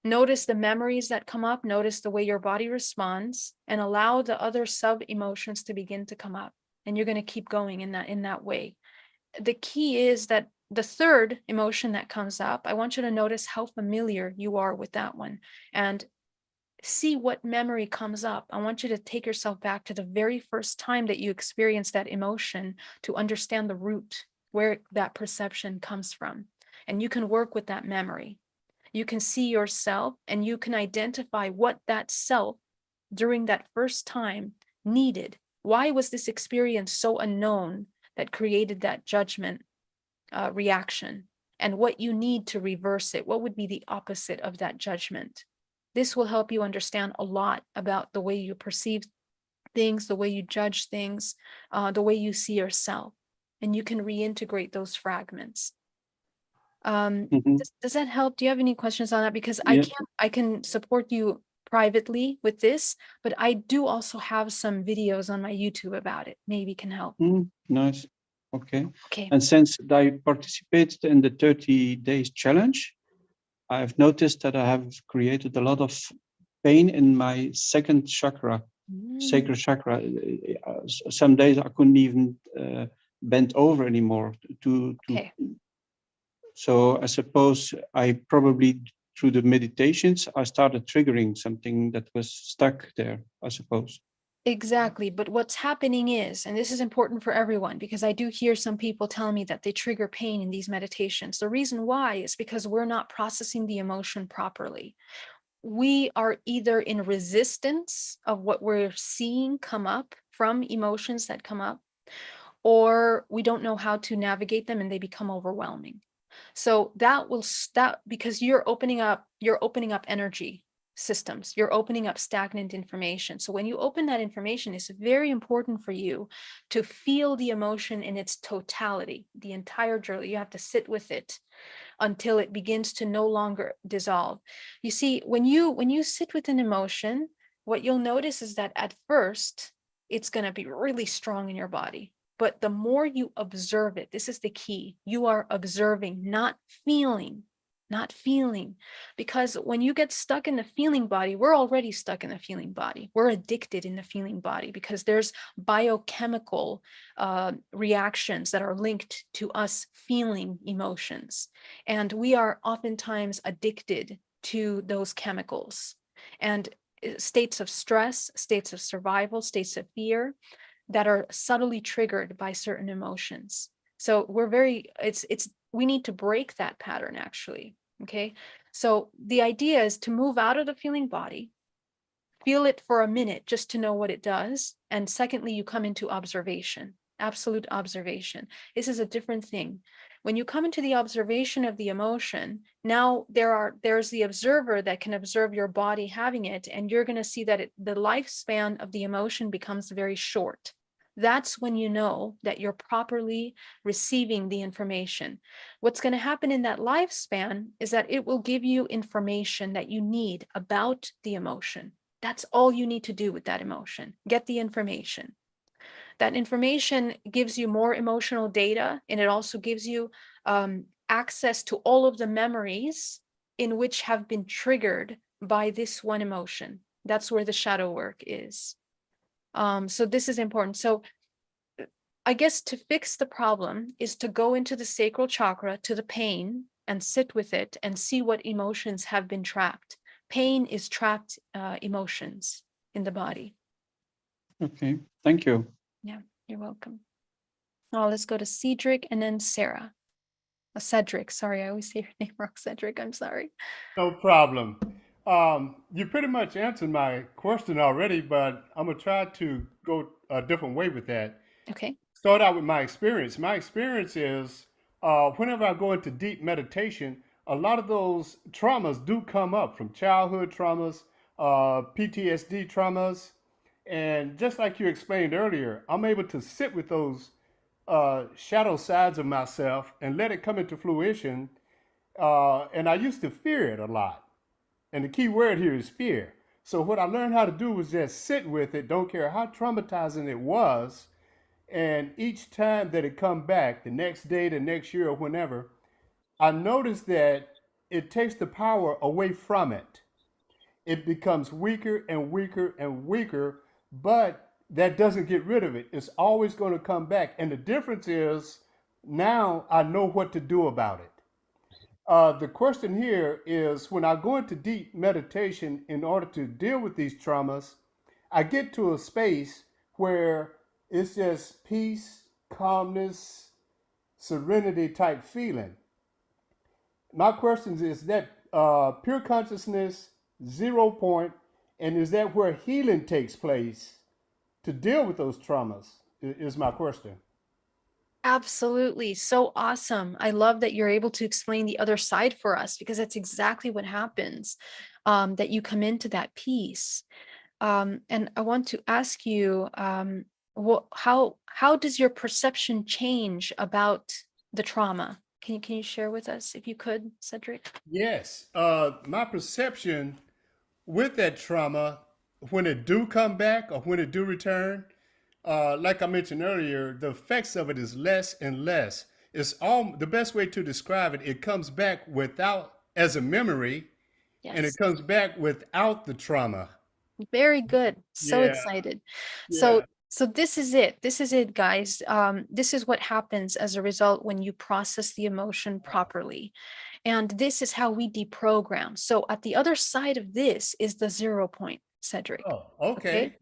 Notice the memories that come up, notice the way your body responds, and allow the other sub emotions to begin to come up. And you're going to keep going in that way. The key is that the third emotion that comes up, I want you to notice how familiar you are with that one and see what memory comes up. I want you to take yourself back to the very first time that you experienced that emotion to understand the root where that perception comes from. And you can work with that memory. You can see yourself and you can identify what that self during that first time needed. Why was this experience so unknown that created that judgment reaction? And what you need to reverse it? What would be the opposite of that judgment? This will help you understand a lot about the way you perceive things, the way you judge things, the way you see yourself. And you can reintegrate those fragments. Mhm. Does that help? Do you have any questions on that? Because Yeah. I can support you privately with this, but I do also have some videos on my YouTube about it. Maybe can help. Nice. Okay. Okay. And since I participated in the 30 days challenge, I've noticed that I have created a lot of pain in my second chakra, sacral chakra. Some days I couldn't even bend over anymore. Okay. So I suppose I probably, through the meditations, I started triggering something that was stuck there, I suppose. Exactly. But what's happening is, and this is important for everyone, because I do hear some people tell me that they trigger pain in these meditations. The reason why is because we're not processing the emotion properly. We are either in resistance of what we're seeing come up from emotions that come up, or we don't know how to navigate them and they become overwhelming. So that will stop because you're opening up energy systems. You're opening up stagnant information. So when you open that information, it's very important for you to feel the emotion in its totality, the entire journey. You have to sit with it until it begins to no longer dissolve. You see, when you sit with an emotion, what you'll notice is that at first it's going to be really strong in your body. But the more you observe it, this is the key. You are observing, not feeling, not feeling. Because when you get stuck in the feeling body, we're already stuck in the feeling body. We're addicted in the feeling body because there's biochemical reactions that are linked to us feeling emotions. And we are oftentimes addicted to those chemicals. And states of stress, states of survival, states of fear that are subtly triggered by certain emotions. So we need to break that pattern actually. Okay. So the idea is to move out of the feeling body, feel it for a minute just to know what it does. And secondly, you come into observation, absolute observation. This is a different thing. When you come into the observation of the emotion, now there's the observer that can observe your body having it, and you're going to see that the lifespan of the emotion becomes very short. That's when you know that you're properly receiving the information. What's going to happen in that lifespan is that it will give you information that you need about the emotion. That's all you need to do with that emotion. Get the information. That information gives you more emotional data, and it also gives you access to all of the memories in which have been triggered by this one emotion. That's where the shadow work is. So this is important. So I guess to fix the problem is to go into the sacral chakra, to the pain, and sit with it and see what emotions have been trapped. Pain is trapped emotions in the body. Okay, thank you. Yeah, you're welcome. Oh, let's go to Cedric and then Sarah. Cedric, sorry, I always say your name wrong. Cedric, I'm sorry. No problem. You pretty much answered my question already, but I'm gonna try to go a different way with that. Okay. Start out with my experience. My experience is whenever I go into deep meditation, a lot of those traumas do come up from childhood traumas, PTSD traumas, and just like you explained earlier, I'm able to sit with those shadow sides of myself and let it come into fruition. And I used to fear it a lot. And the key word here is fear. So what I learned how to do was just sit with it, don't care how traumatizing it was. And each time that it come back, the next day, the next year, or whenever, I noticed that it takes the power away from it. It becomes weaker and weaker and weaker, but that doesn't get rid of it. It's always going to come back. And the difference is now I know what to do about it. The question here is when I go into deep meditation in order to deal with these traumas, I get to a space where it's just peace, calmness, serenity type feeling. My question is that pure consciousness, 0 point, and is that where healing takes place to deal with those traumas? Is my question. Absolutely. So awesome. I love that you're able to explain the other side for us, because that's exactly what happens, that you come into that peace. And I want to ask you, how does your perception change about the trauma? Can you share with us, if you could, Cedric? Yes. My perception with that trauma, when it do come back or when it do return, like I mentioned earlier, the effects of it is less and less. It's all the best way to describe it. It comes back without as a memory, and it Yes. comes back without the trauma. Very good. So Yeah, excited. yeah. So this is it. This is it, guys. This is what happens as a result when you process the emotion properly. And this is how we deprogram. So at the other side of this is the 0 point, Cedric. Oh, okay.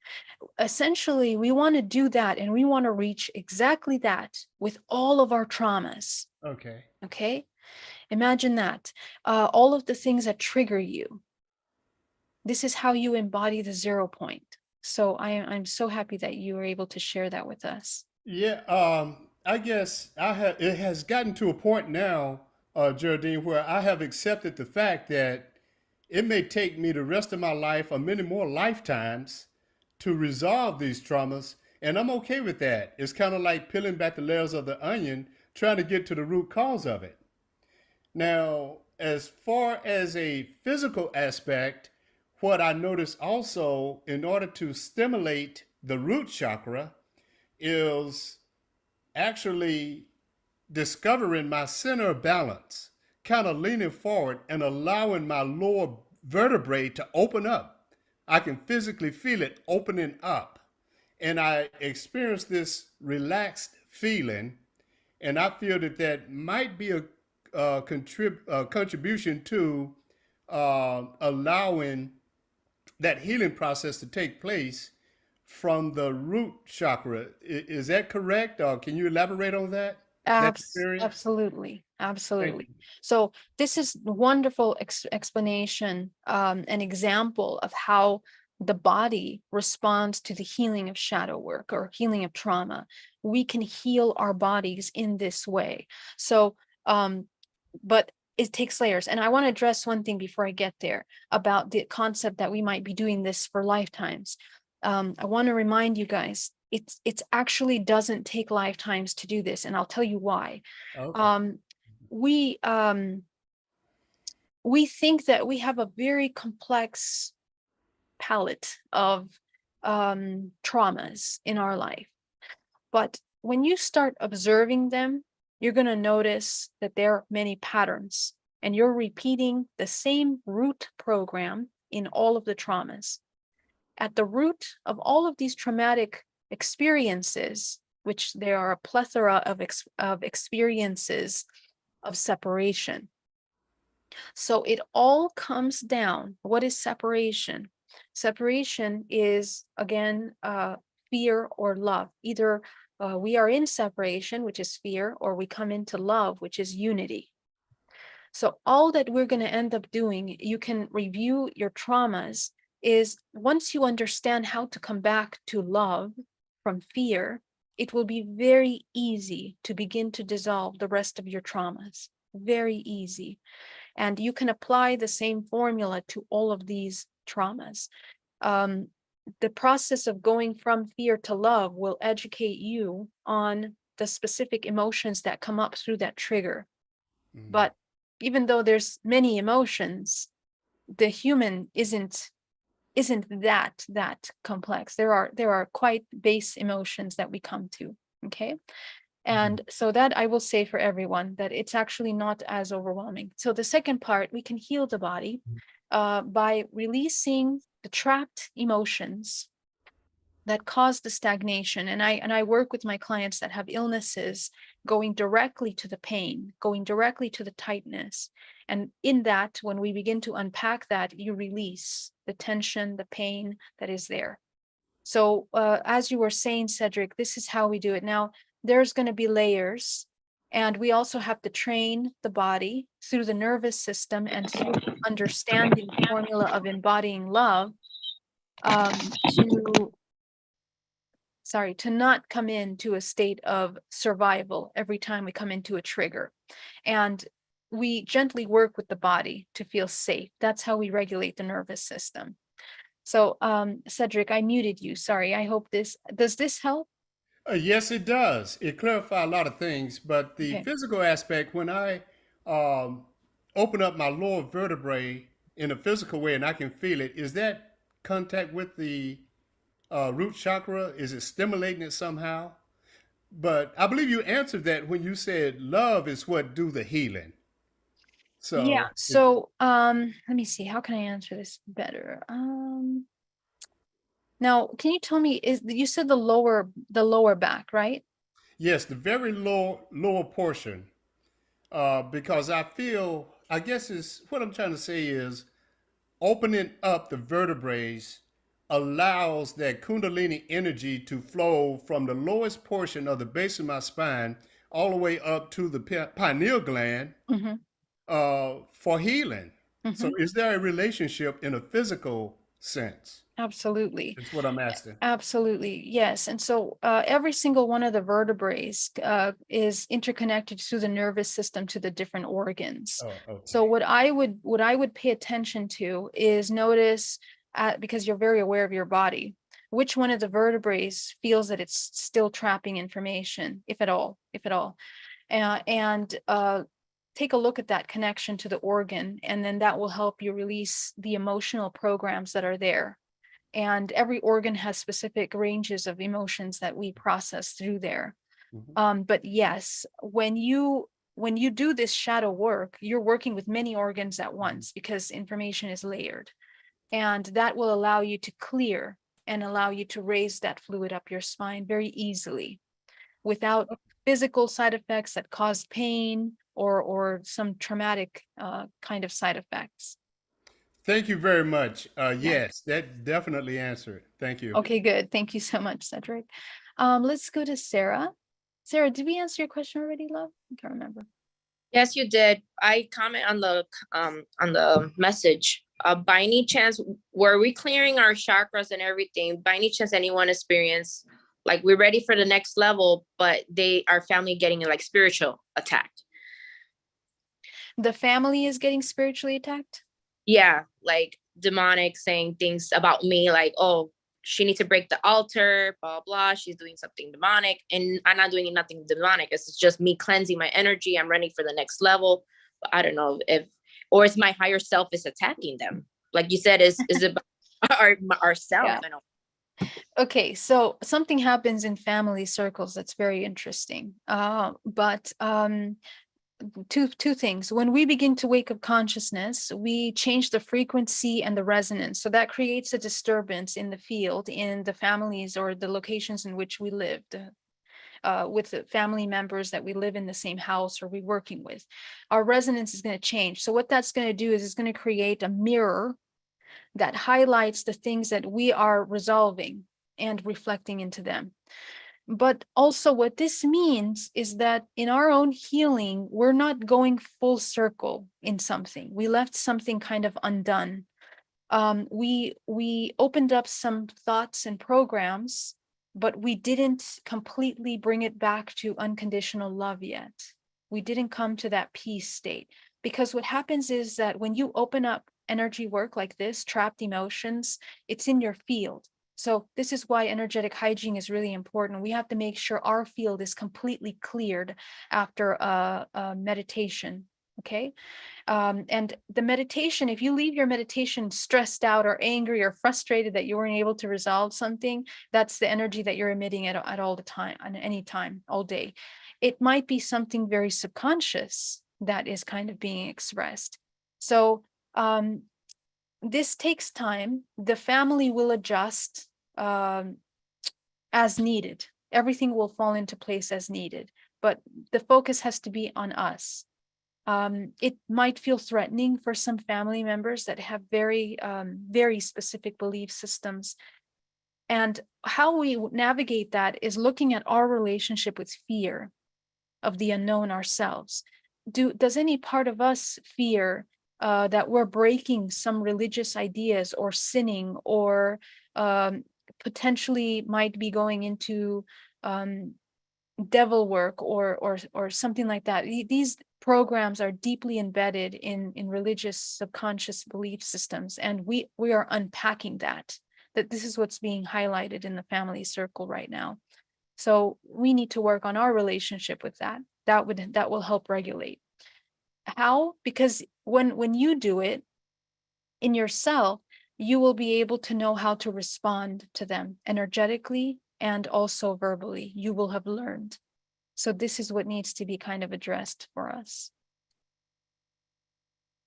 Essentially, we want to do that, and we want to reach exactly that with all of our traumas. Okay. Okay. Imagine that. All of the things that trigger you. This is how you embody the 0 point. So I'm so happy that you were able to share that with us. Yeah, I guess it has gotten to a point now, Geraldine, where I have accepted the fact that it may take me the rest of my life or many more lifetimes to resolve these traumas, and I'm okay with that. It's kind of like peeling back the layers of the onion, trying to get to the root cause of it. Now, as far as a physical aspect, what I notice also, in order to stimulate the root chakra, is actually discovering my center of balance, kind of leaning forward and allowing my lower vertebrae to open up. I can physically feel it opening up. And I experience this relaxed feeling. And I feel that that might be a contribution to allowing that healing process to take place from the root chakra. Is that correct? Or can you elaborate on that? That experience? Absolutely. Thank Absolutely. you. So this is a wonderful explanation, an example of how the body responds to the healing of shadow work or healing of trauma. We can heal our bodies in this way. So, but it takes layers. And I want to address one thing before I get there about the concept that we might be doing this for lifetimes. I want to remind you guys, it's actually doesn't take lifetimes to do this, and I'll tell you why. Okay. We we think that we have a very complex palette of traumas in our life, but when you start observing them, you're going to notice that there are many patterns, and you're repeating the same root program in all of the traumas. At the root of all of these traumatic experiences, which there are a plethora of experiences of separation. So it all comes down. What is separation? Separation is, again, fear or love. Either we are in separation, which is fear, or we come into love, which is unity. So all that we're going to end up doing, you can review your traumas, is once you understand how to come back to love from fear, it will be very easy to begin to dissolve the rest of your traumas. Very easy. And you can apply the same formula to all of these traumas. The process of going from fear to love will educate you on the specific emotions that come up through that trigger. Mhm. But even though there's many emotions, the human isn't that complex. There are quite base emotions that we come to. Okay. And so that I will say for everyone that it's actually not as overwhelming. So the second part, we can heal the body by releasing the trapped emotions that cause the stagnation. And I work with my clients that have illnesses, going directly to the pain, going directly to the tightness. And in that, when we begin to unpack that, you release the tension, the pain that is there. So as you were saying, Cedric, this is how we do it. Now, there's going to be layers, and we also have to train the body through the nervous system and through understanding the formula of embodying love to not come into a state of survival every time we come into a trigger. And we gently work with the body to feel safe. That's how we regulate the nervous system. So, Cedric, I muted you. Sorry. I hope does this help? Yes, it does. It clarifies a lot of things, but the Okay. physical aspect, when I um, open up my lower vertebrae in a physical way and I can feel it, is that contact with the root chakra? Is it stimulating it somehow? But I believe you answered that when you said love is what do the healing. Yeah. So, So, let me see. How can I answer this better? Now, can you tell me, you said the lower back, right? yes, the very lower portion, because I feel, I guess is what I'm trying to say is opening up the vertebrae allows that kundalini energy to flow from the lowest portion of the base of my spine all the way up to the pineal gland Mm-hmm. For healing. Mm-hmm. So, is there a relationship in a physical sense? Absolutely. That's what I'm asking. Absolutely. Yes. And so every single one of the vertebrae is interconnected through the nervous system to the different organs. Oh, okay. So what I would pay attention to is notice, because you're very aware of your body, which one of the vertebrae feels that it's still trapping information, if at all, and take a look at that connection to the organ, and then that will help you release the emotional programs that are there. And every organ has specific ranges of emotions that we process through there. Mhm. But yes, when you do this shadow work, you're working with many organs at once because information is layered, and that will allow you to clear and allow you to raise that fluid up your spine very easily without physical side effects that cause pain or some traumatic kind of side effects. Thank you very much. Yeah. Yes, that definitely answered. Thank you. Okay, good. Thank you so much, Cedric. Let's go to Sarah. Sarah, did we answer your question already, love? I can't remember. Yes, you did. I comment on the message. By any chance, were we clearing our chakras and everything? By any chance, anyone experience like we're ready for the next level, but our family getting like spiritual attacked? The family is getting spiritually attacked? Yeah, like demonic saying things about me, like, oh, she needs to break the altar, blah, blah. She's doing something demonic. And I'm not doing nothing demonic. It's just me cleansing my energy. I'm ready for the next level. But I don't know or it's my higher self is attacking them. Like you said, is it ourself? Yeah. And all. Okay, so something happens in family circles that's very interesting. But two things. When we begin to wake up consciousness, we change the frequency and the resonance. So that creates a disturbance in the field, in the families or the locations in which we lived. With the family members that we live in the same house or we're working with, our resonance is going to change. So what that's going to do is it's going to create a mirror that highlights the things that we are resolving and reflecting into them. But also what this means is that in our own healing, we're not going full circle in something. We left something kind of undone. We opened up some thoughts and programs, but we didn't completely bring it back to unconditional love yet. We didn't come to that peace state, because what happens is that when you open up energy work like this, trapped emotions, it's in your field. So this is why energetic hygiene is really important. We have to make sure our field is completely cleared after a meditation. Okay. And the meditation, if you leave your meditation stressed out or angry or frustrated that you weren't able to resolve something, that's the energy that you're emitting at all the time, at any time, all day. It might be something very subconscious that is kind of being expressed. So this takes time. The family will adjust as needed. Everything will fall into place as needed, but the focus has to be on us. It might feel threatening for some family members that have very specific belief systems. And how we navigate that is looking at our relationship with fear of the unknown ourselves. Does any part of us fear that we're breaking some religious ideas or sinning or potentially might be going into devil work or something like that? These programs are deeply embedded in religious subconscious belief systems, and we are unpacking that this is what's being highlighted in the family circle right now. So we need to work on our relationship with that. That will help regulate. How? Because when you do it in yourself, you will be able to know how to respond to them energetically and also verbally. You will have learned. So this is what needs to be kind of addressed for us.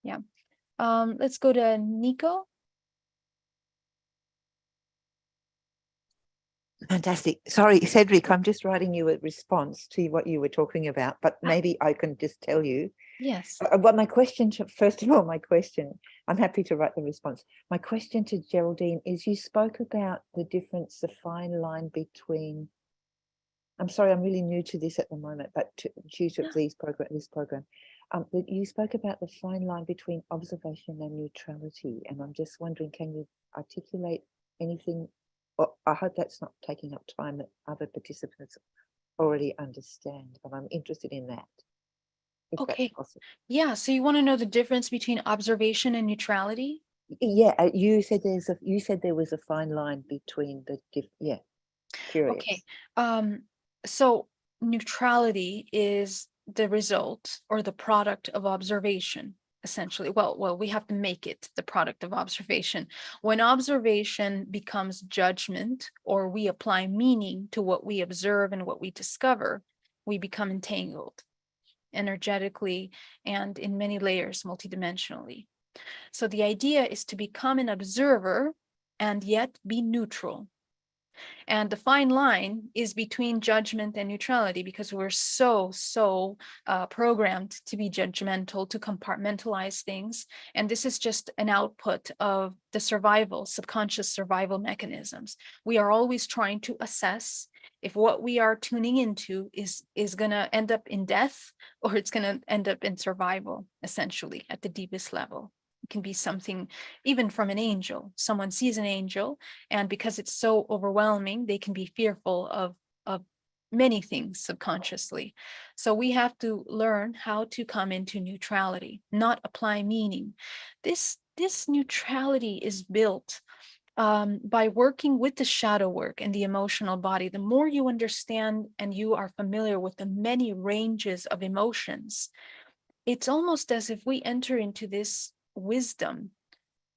Yeah. Let's go to Nico. Fantastic. Sorry, Cedric, I'm just writing you a response to what you were talking about, but maybe I can just tell you. Yes. Well, my question, first of all, I'm happy to write the response. My question to Geraldine is, you spoke about the difference, the fine line between, I'm sorry, I'm really new to this at the moment, but due to this program, you spoke about the fine line between observation and neutrality. And I'm just wondering, can you articulate anything? Well, I hope that's not taking up time that other participants already understand, but I'm interested in that. Okay. Yeah. So you want to know the difference between observation and neutrality? Yeah. You said there was a fine line between the yeah. Curious. Okay. So neutrality is the result or the product of observation, essentially. Well, we have to make it the product of observation. When observation becomes judgment or we apply meaning to what we observe and what we discover, we become entangled energetically and in many layers multidimensionally. So the idea is to become an observer and yet be neutral. And the fine line is between judgment and neutrality, because we're so programmed to be judgmental, to compartmentalize things. And this is just an output of the subconscious survival mechanisms. We are always trying to assess if what we are tuning into is going to end up in death, or it's going to end up in survival, essentially, at the deepest level. It can be something even from an angel. Someone sees an angel, and because it's so overwhelming, they can be fearful of many things subconsciously. So we have to learn how to come into neutrality, not apply meaning. This neutrality is built by working with the shadow work and the emotional body. The more you understand and you are familiar with the many ranges of emotions, it's almost as if we enter into this wisdom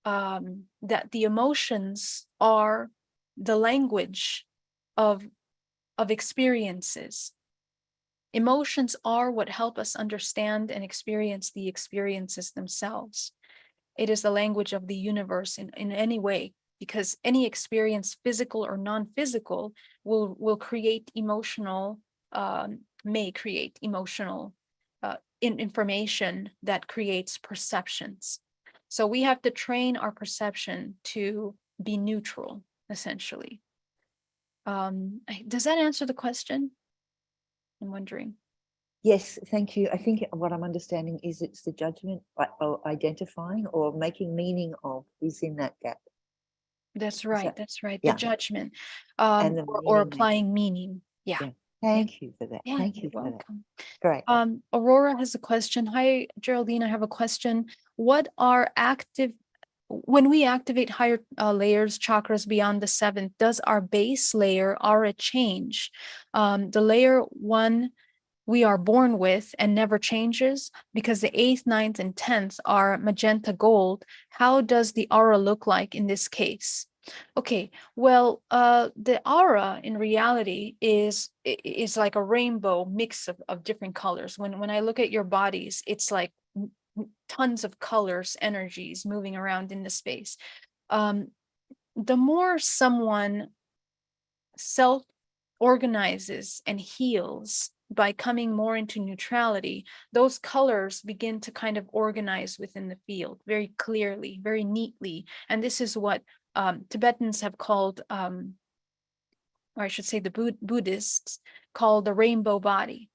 that the emotions are the language of experiences. Emotions are what help us understand and experience the experiences themselves. It is the language of the universe in any way, because any experience, physical or non-physical, will create emotional, may create emotional information that creates perceptions. So we have to train our perception to be neutral, essentially. Does that answer the question? I'm wondering. Yes, thank you. I think what I'm understanding is it's the judgment or identifying or making meaning of is in that gap. That's right. That's right. Yeah. The judgment And the or applying meaning. Yeah. Yeah. Thank you for that. Yeah, Thank you're you for welcome. that. Great. Aurora has a question. Hi, Geraldine. I have a question. What are when we activate higher layers, chakras beyond the seventh, does our base layer aura change? The layer 1 we are born with and never changes, because the 8th, 9th, and 10th are magenta gold, how does the aura look like in this case? Okay, well, the aura in reality is like a rainbow mix of different colors. When I look at your bodies, it's like tons of colors, energies moving around in the space. The more someone self-organizes and heals by coming more into neutrality, those colors begin to kind of organize within the field very clearly, very neatly. And this is what Tibetans have called, or I should say the Buddhists call the rainbow body,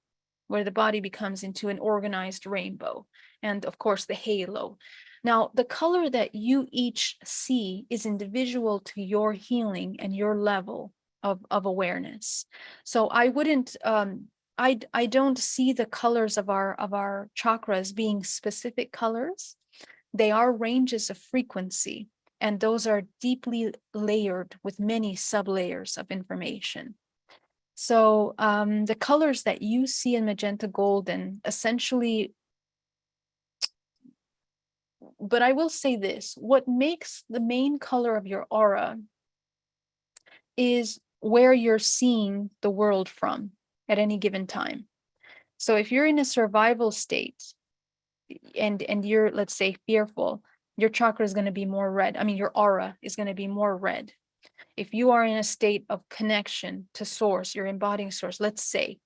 where the body becomes into an organized rainbow. And of course, the halo. Now, the color that you each see is individual to your healing and your level of awareness. So I wouldn't, I don't see the colors of our chakras being specific colors. They are ranges of frequency, and those are deeply layered with many sublayers of information. So the colors that you see in magenta golden essentially, but I will say this, what makes the main color of your aura is where you're seeing the world from at any given time. So if you're in a survival state and you're, let's say, fearful, your chakra is going to be more red. I mean, your aura is going to be more red. If you are in a state of connection to source, you're embodying source, let's say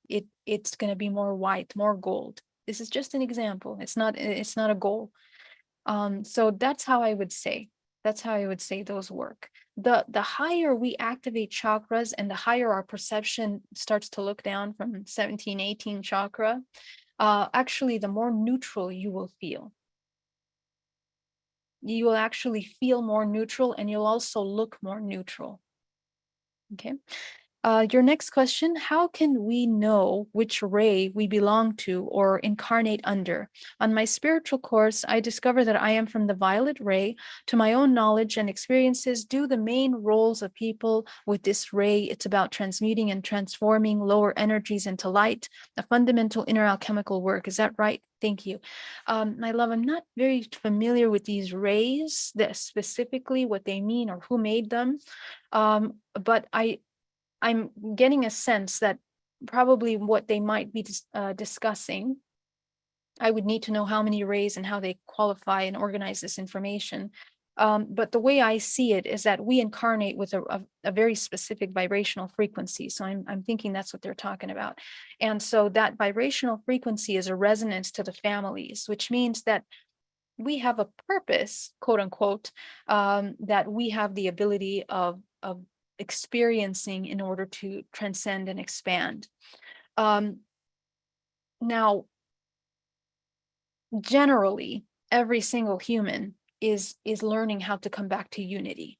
it's going to be more white, more gold. This is just an example. It's not a goal. So that's how I would say those work. The higher we activate chakras and the higher our perception starts to look down from 17, 18 chakra, actually the more neutral you will feel. You will actually feel more neutral, and you'll also look more neutral. Okay. Your next question, how can we know which ray we belong to or incarnate under? On my spiritual course, I discovered that I am from the violet ray. To my own knowledge and experiences, do the main roles of people with this ray. It's about transmuting and transforming lower energies into light, a fundamental inner alchemical work. Is that right? Thank you. My love, I'm not very familiar with these rays, that specifically what they mean or who made them. But I'm getting a sense that probably what they might be discussing, I would need to know how many rays and how they qualify and organize this information. But the way I see it is that we incarnate with a very specific vibrational frequency. So I'm thinking that's what they're talking about. And so that vibrational frequency is a resonance to the families, which means that we have a purpose, quote unquote, that we have the ability of experiencing in order to transcend and expand. Now, generally, every single human is learning how to come back to unity.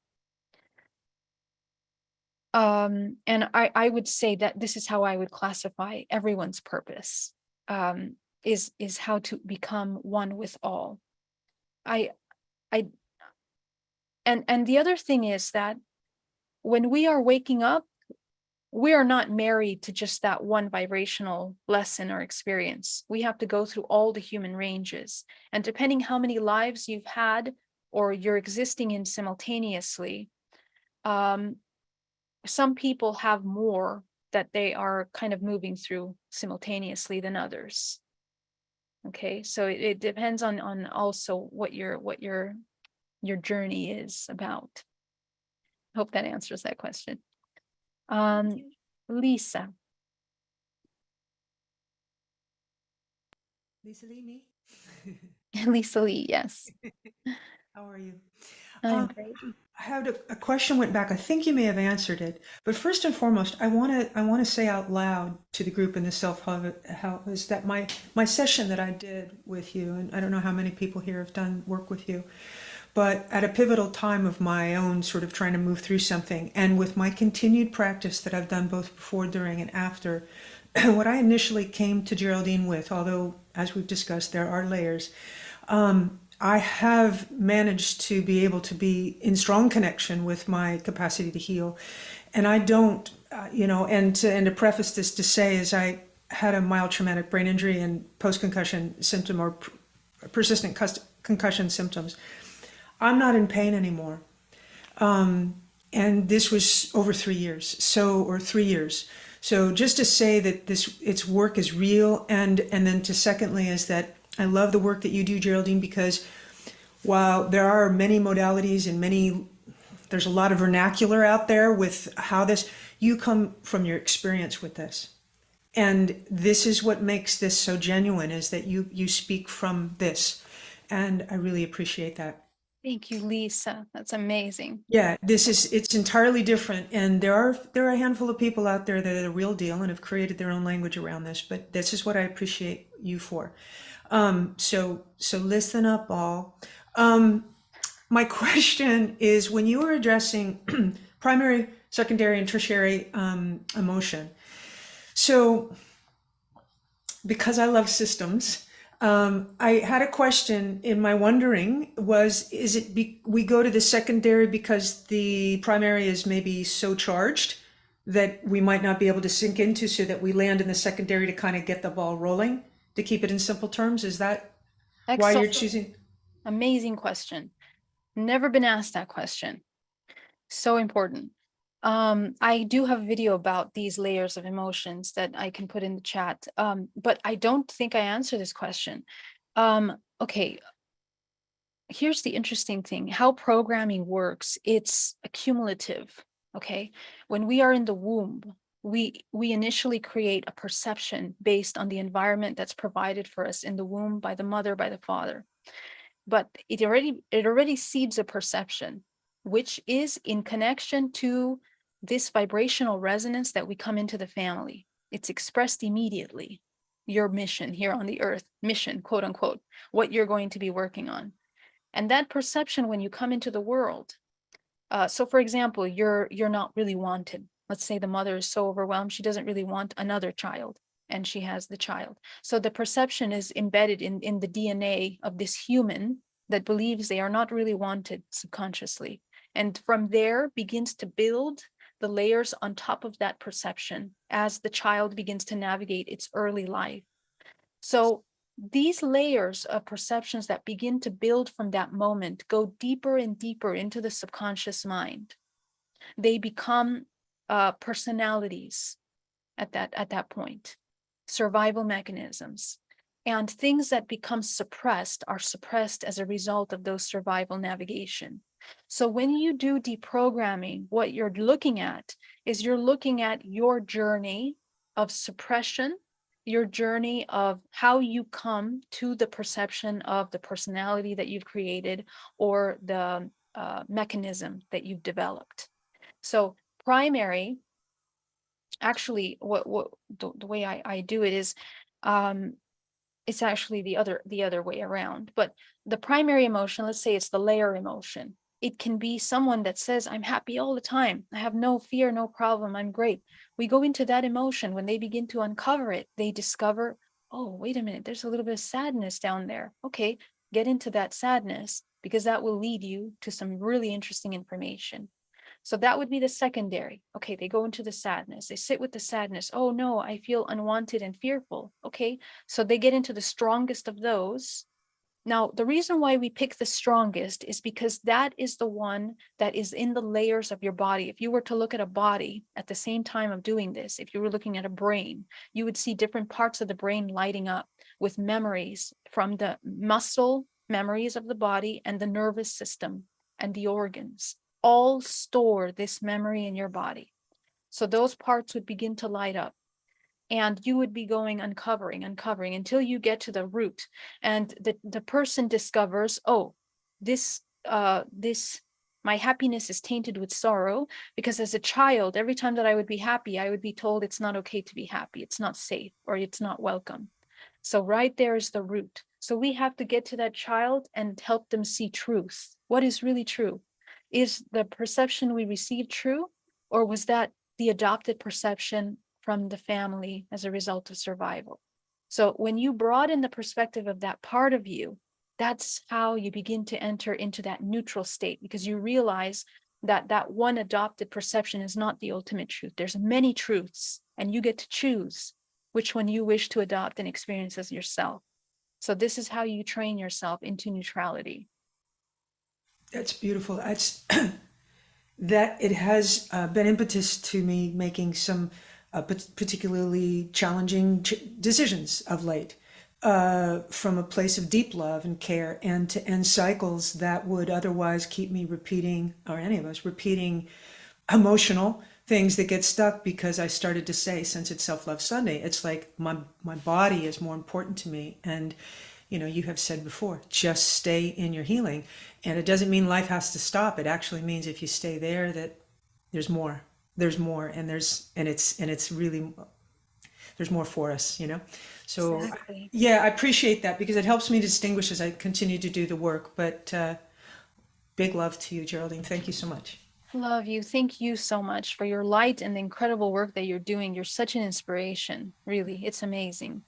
And I would say that this is how I would classify everyone's purpose, is how to become one with all. And the other thing is that when we are waking up, we are not married to just that one vibrational lesson or experience. We have to go through all the human ranges. And depending how many lives you've had or you're existing in simultaneously, some people have more that they are kind of moving through simultaneously than others. Okay, so it depends on also what your journey is about. Hope that answers that question. Lisa. Lisa Lee, me? Lisa Lee, yes. How are you? I'm great. I had a question went back. I think you may have answered it, but first and foremost, I want to say out loud to the group in the self-help is that my session that I did with you, and I don't know how many people here have done work with you, but at a pivotal time of my own sort of trying to move through something, and with my continued practice that I've done both before, during, and after, what I initially came to Geraldine with, although as we've discussed, there are layers, I have managed to be able to be in strong connection with my capacity to heal. And I don't, and to preface this to say is had a mild traumatic brain injury and post-concussion symptom or persistent concussion symptoms. I'm not in pain anymore. And this was over 3 years, or 3 years. So just to say that its work is real, and then to secondly is that I love the work that you do, Geraldine, because while there are many modalities and there's a lot of vernacular out there with how you come from your experience with this. And this is what makes this so genuine, is that you speak from this. And I really appreciate that. Thank you, Lisa. That's amazing. Yeah, it's entirely different. And there are a handful of people out there that are the real deal and have created their own language around this, but this is what I appreciate you for. So listen up, all. My question is, when you were addressing primary, secondary, and tertiary emotion, so because I love systems, I had a question in my wondering is it we go to the secondary because the primary is maybe so charged that we might not be able to sink into, so that we land in the secondary to kind of get the ball rolling, to keep it in simple terms? Is that why you're choosing? Amazing question. Never been asked that question. So important. I do have a video about these layers of emotions that I can put in the chat, but I don't think I answer this question. Okay, here's the interesting thing. How programming works, it's accumulative, okay? When we are in the womb, we initially create a perception based on the environment that's provided for us in the womb by the mother, by the father. But it already seeds a perception, which is in connection to this vibrational resonance that we come into the family. It's expressed immediately. Your mission here on the earth, mission, quote unquote, what you're going to be working on. And that perception when you come into the world. So for example, you're not really wanted. Let's say the mother is so overwhelmed, she doesn't really want another child, and she has the child. So the perception is embedded in the DNA of this human that believes they are not really wanted subconsciously. And from there begins to build the layers on top of that perception as the child begins to navigate its early life. So these layers of perceptions that begin to build from that moment go deeper and deeper into the subconscious mind. They become personalities at that point, survival mechanisms, and things that become suppressed are suppressed as a result of those survival navigation. So when you do deprogramming, what you're looking at is you're looking at your journey of suppression, your journey of how you come to the perception of the personality that you've created or the mechanism that you've developed. So primary, actually, the way I do it is, it's actually the other way around. But the primary emotion, let's say it's the layer emotion. It can be someone that says, I'm happy all the time. I have no fear, no problem. I'm great. We go into that emotion. When they begin to uncover it, they discover, oh, wait a minute, there's a little bit of sadness down there. Okay, get into that sadness, because that will lead you to some really interesting information. So that would be the secondary. Okay, they go into the sadness. They sit with the sadness. Oh no, I feel unwanted and fearful. Okay, so they get into the strongest of those. Now, the reason why we pick the strongest is because that is the one that is in the layers of your body. If you were to look at a body at the same time of doing this, if you were looking at a brain, you would see different parts of the brain lighting up with memories from the muscle memories of the body and the nervous system and the organs. All store this memory in your body. So those parts would begin to light up, and you would be going uncovering until you get to the root, and the person discovers, oh, this my happiness is tainted with sorrow, because as a child, every time that I would be happy, I would be told it's not okay to be happy, it's not safe, or it's not welcome. So right there is the root. So we have to get to that child and help them see truth. What is really true? Is the perception we received true, or was that the adopted perception from the family as a result of survival? So when you broaden the perspective of that part of you, that's how you begin to enter into that neutral state, because you realize that that one adopted perception is not the ultimate truth. There's many truths, and you get to choose which one you wish to adopt and experience as yourself. So this is how you train yourself into neutrality. That's beautiful. That's that it has been impetus to me making some particularly challenging decisions of late, from a place of deep love and care, and to end cycles that would otherwise keep me repeating, or any of us repeating, emotional things that get stuck, because I started to say, since it's Self-Love Sunday, it's like my body is more important to me. And you have said before, just stay in your healing. And it doesn't mean life has to stop. It actually means if you stay there, that there's more, and it's really, there's more for us, So Exactly. yeah, I appreciate that, because it helps me distinguish as I continue to do the work. But big love to you, Geraldine. Thank you so much. Love you. Thank you so much for your light and the incredible work that you're doing. You're such an inspiration. Really, it's amazing.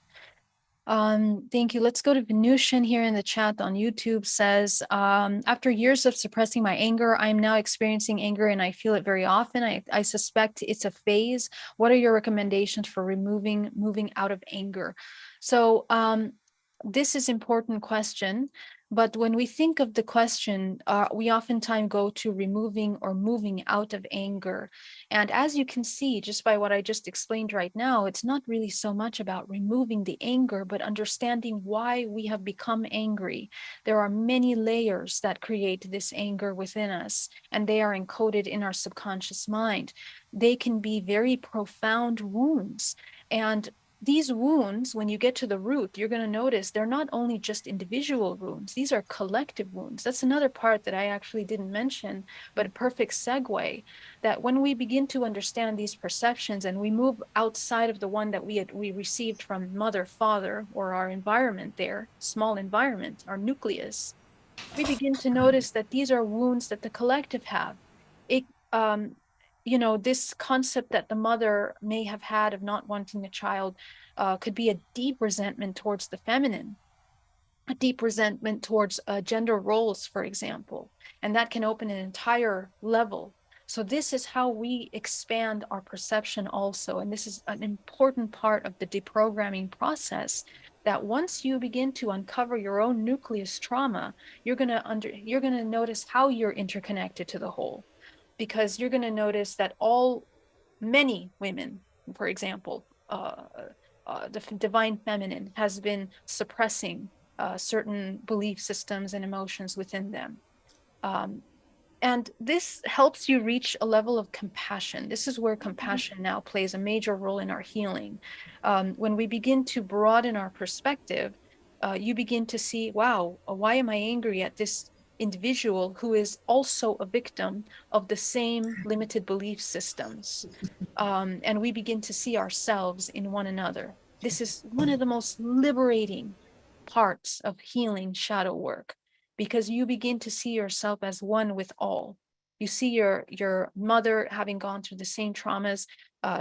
Thank you. Let's go to Venusian here in the chat on YouTube. Says, after years of suppressing my anger, I'm now experiencing anger and I feel it very often. I suspect it's a phase. What are your recommendations for moving out of anger? So this is important question. But when we think of the question, we oftentimes go to removing or moving out of anger. And as you can see, just by what I just explained right now, it's not really so much about removing the anger, but understanding why we have become angry. There are many layers that create this anger within us, and they are encoded in our subconscious mind. They can be very profound wounds. And these wounds, when you get to the root, you're going to notice they're not only just individual wounds, these are collective wounds. That's another part that I actually didn't mention, but a perfect segue, that when we begin to understand these perceptions and we move outside of the one that we received from mother, father, or our environment there, small environment, our nucleus, we begin to notice that these are wounds that the collective have. It, this concept that the mother may have had of not wanting a child could be a deep resentment towards the feminine, a deep resentment towards gender roles, for example, and that can open an entire level. So this is how we expand our perception also, and this is an important part of the deprogramming process, that once you begin to uncover your own nucleus trauma, you're going to notice how you're interconnected to the whole, because you're going to notice that many women, for example, the divine feminine has been suppressing certain belief systems and emotions within them. And this helps you reach a level of compassion. This is where compassion now plays a major role in our healing. When we begin to broaden our perspective, you begin to see, wow, why am I angry at this individual who is also a victim of the same limited belief systems? And we begin to see ourselves in one another. This is one of the most liberating parts of healing shadow work, because you begin to see yourself as one with all. You see your mother having gone through the same traumas,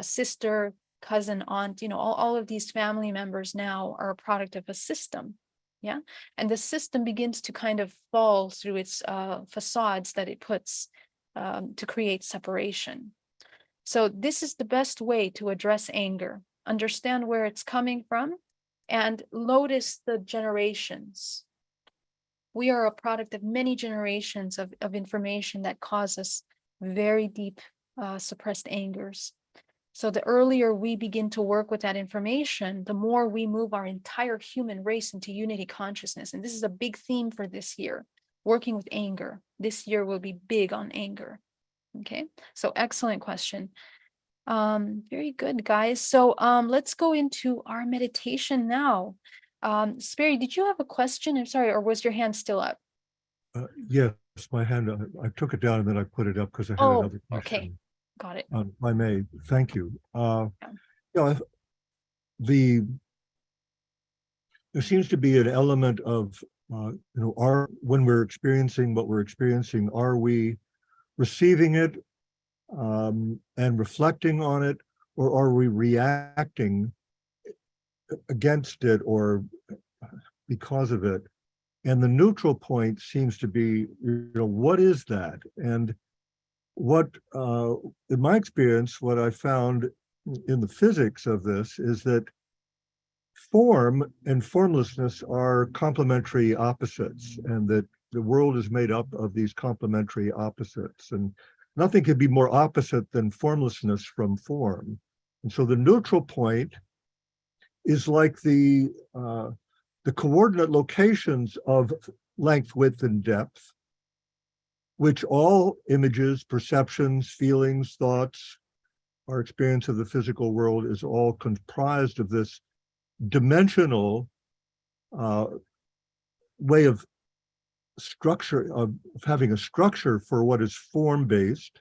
sister, cousin, aunt, all of these family members now are a product of a system. Yeah. And the system begins to kind of fall through its facades that it puts to create separation. So this is the best way to address anger. Understand where it's coming from and notice the generations. We are a product of many generations of information that cause us very deep suppressed angers. So the earlier we begin to work with that information, the more we move our entire human race into unity consciousness. And this is a big theme for this year, working with anger. This year will be big on anger. Okay, so excellent question. Very good, guys. So let's go into our meditation now. Sperry, did you have a question? I'm sorry, or was your hand still up? Yes, my hand, I took it down and then I put it up because I had Oh, another okay. question. Got it. If I may, thank you. Yeah. There seems to be an element of, when we're experiencing what we're experiencing, are we receiving it and reflecting on it, or are we reacting against it or because of it? And the neutral point seems to be, what is that? And what, in my experience, what I found in the physics of this is that form and formlessness are complementary opposites, and that the world is made up of these complementary opposites, and nothing could be more opposite than formlessness from form. And so the neutral point is like the coordinate locations of length, width, and depth, which all images, perceptions, feelings, thoughts, our experience of the physical world is all comprised of this dimensional way of structure, of having a structure for what is form-based,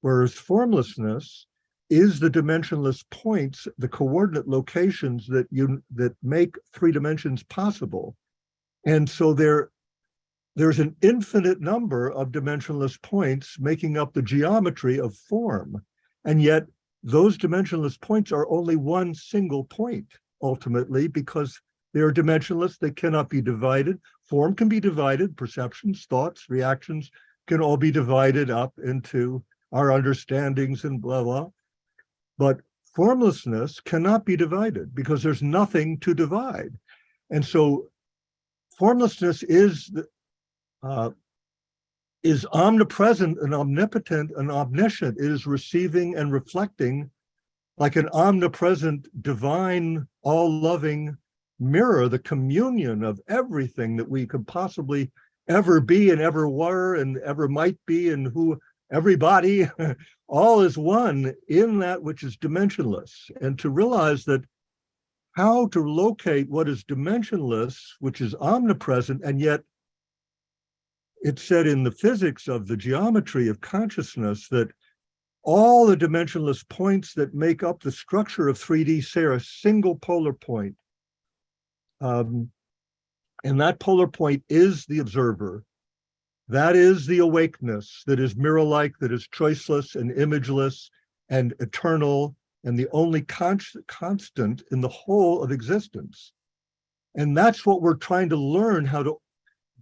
whereas formlessness is the dimensionless points, the coordinate locations that make 3 dimensions possible. And so there's an infinite number of dimensionless points making up the geometry of form. And yet those dimensionless points are only one single point ultimately, because they are dimensionless, they cannot be divided. Form can be divided, perceptions, thoughts, reactions can all be divided up into our understandings and blah, blah. But formlessness cannot be divided because there's nothing to divide. And so formlessness is omnipresent and omnipotent and omniscient. It is receiving and reflecting like an omnipresent, divine, all-loving mirror, the communion of everything that we could possibly ever be and ever were and ever might be, and who everybody, all is one in that which is dimensionless. And to realize that how to locate what is dimensionless, which is omnipresent, and yet it's said in the physics of the geometry of consciousness that all the dimensionless points that make up the structure of 3D share a single polar point. And that polar point is the observer. That is the awakeness that is mirror-like, that is choiceless and imageless and eternal, and the only constant in the whole of existence. And that's what we're trying to learn, how to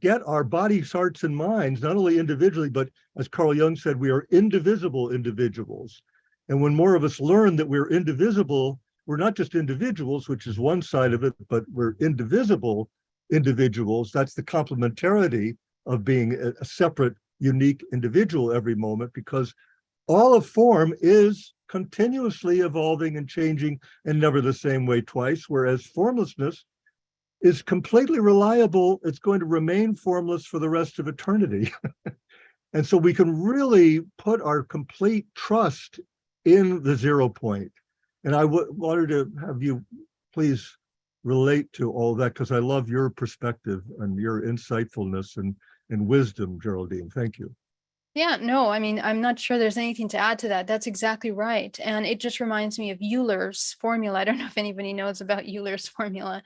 get our bodies, hearts, and minds, not only individually, but as Carl Jung said, we are indivisible individuals. And when more of us learn that we're indivisible, we're not just individuals, which is one side of it, but we're indivisible individuals. That's the complementarity of being a separate, unique individual every moment, because all of form is continuously evolving and changing and never the same way twice, whereas formlessness is completely reliable. It's going to remain formless for the rest of eternity. And so we can really put our complete trust in the 0 point. And I wanted to have you please relate to all that, because I love your perspective and your insightfulness and wisdom, Geraldine. Thank you. Yeah, no, I mean, I'm not sure there's anything to add to that. That's exactly right. And it just reminds me of Euler's formula. I don't know if anybody knows about Euler's formula.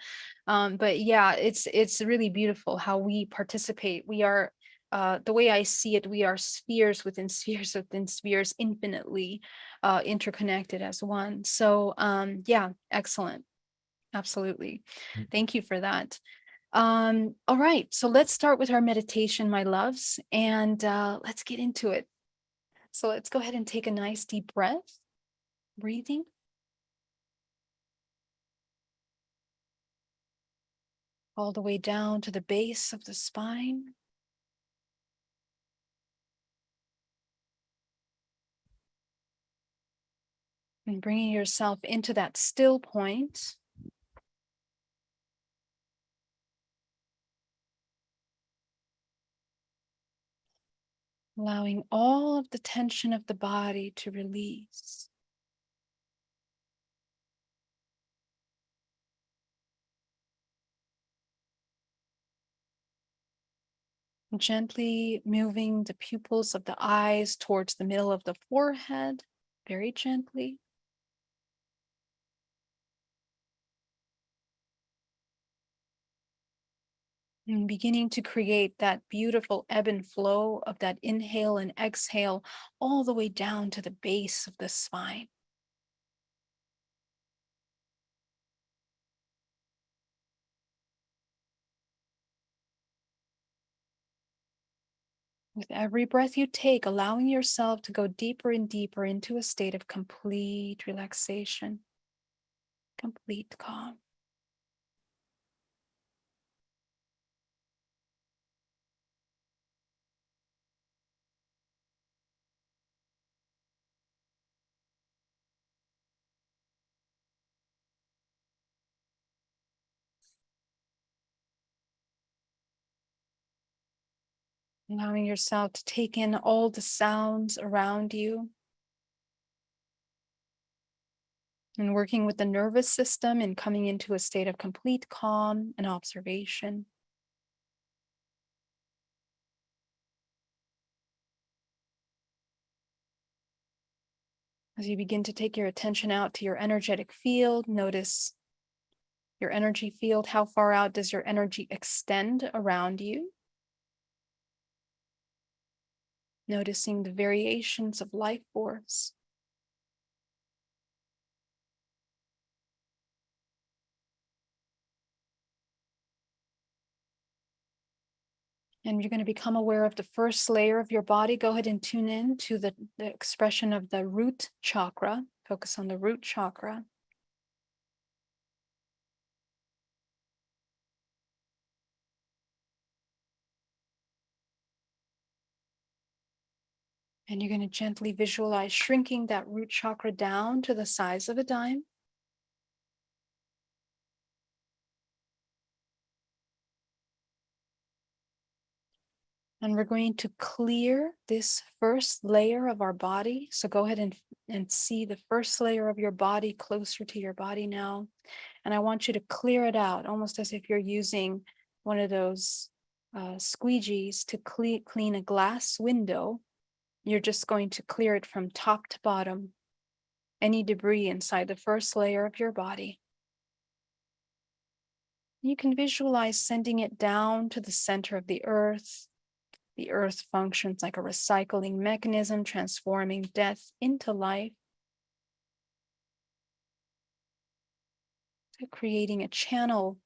But yeah, it's really beautiful how we participate. We are, the way I see it, we are spheres within spheres, infinitely interconnected as one. So yeah, excellent. Absolutely. Thank you for that. All right, so let's start with our meditation, my loves, and let's get into it. So let's go ahead and take a nice deep breath, breathing. All the way down to the base of the spine. And bringing yourself into that still point. Allowing all of the tension of the body to release. Gently moving the pupils of the eyes towards the middle of the forehead, very gently. And beginning to create that beautiful ebb and flow of that inhale and exhale all the way down to the base of the spine. With every breath you take, allowing yourself to go deeper and deeper into a state of complete relaxation, complete calm. Allowing yourself to take in all the sounds around you. And working with the nervous system and coming into a state of complete calm and observation. As you begin to take your attention out to your energetic field, notice your energy field. How far out does your energy extend around you? Noticing the variations of life force. And you're going to become aware of the first layer of your body. Go ahead and tune in to the expression of the root chakra. Focus on the root chakra. And you're going to gently visualize shrinking that root chakra down to the size of a dime. And we're going to clear this first layer of our body. So go ahead and see the first layer of your body closer to your body now. And I want you to clear it out, almost as if you're using one of those squeegees to clean a glass window. You're just going to clear it from top to bottom, any debris inside the first layer of your body. You can visualize sending it down to the center of the earth. The earth functions like a recycling mechanism, transforming death into life, creating a channel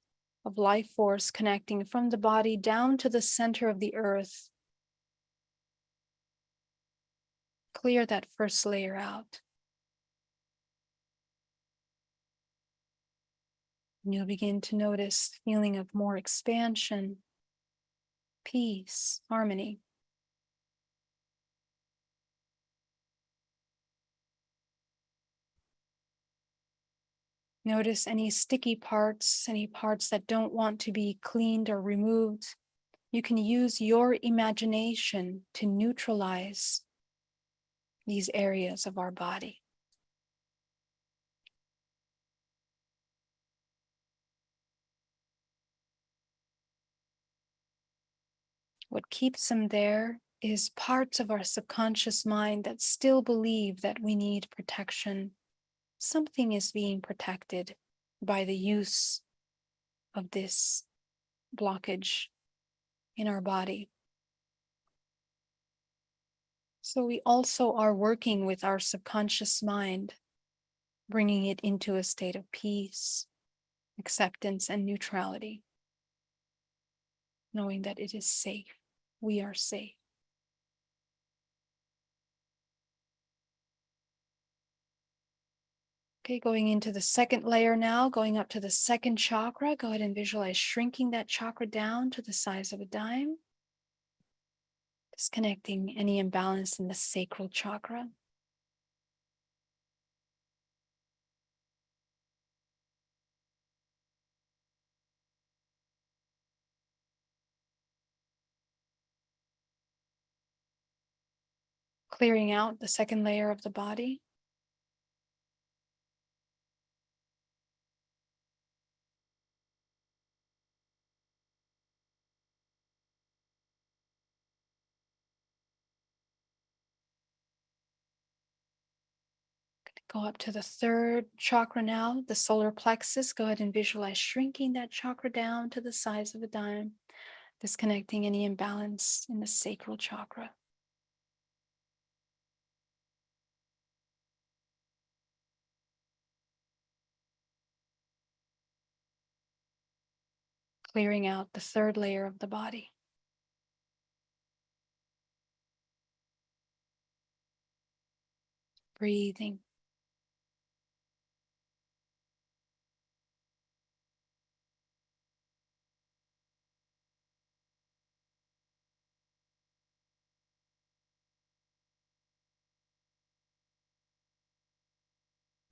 of life force connecting from the body down to the center of the earth. Clear that first layer out. And you'll begin to notice the feeling of more expansion, peace, harmony. Notice any sticky parts, any parts that don't want to be cleaned or removed. You can use your imagination to neutralize these areas of our body. What keeps them there is parts of our subconscious mind that still believe that we need protection. Something is being protected by the use of this blockage in our body. So we also are working with our subconscious mind, bringing it into a state of peace, acceptance, and neutrality, knowing that it is safe. We are safe. Okay, going into the second layer now, going up to the second chakra. Go ahead and visualize shrinking that chakra down to the size of a dime. Disconnecting any imbalance in the sacral chakra. Clearing out the second layer of the body. Go up to the third chakra now, the solar plexus. Go ahead and visualize shrinking that chakra down to the size of a dime, disconnecting any imbalance in the sacral chakra. Clearing out the third layer of the body. Breathing.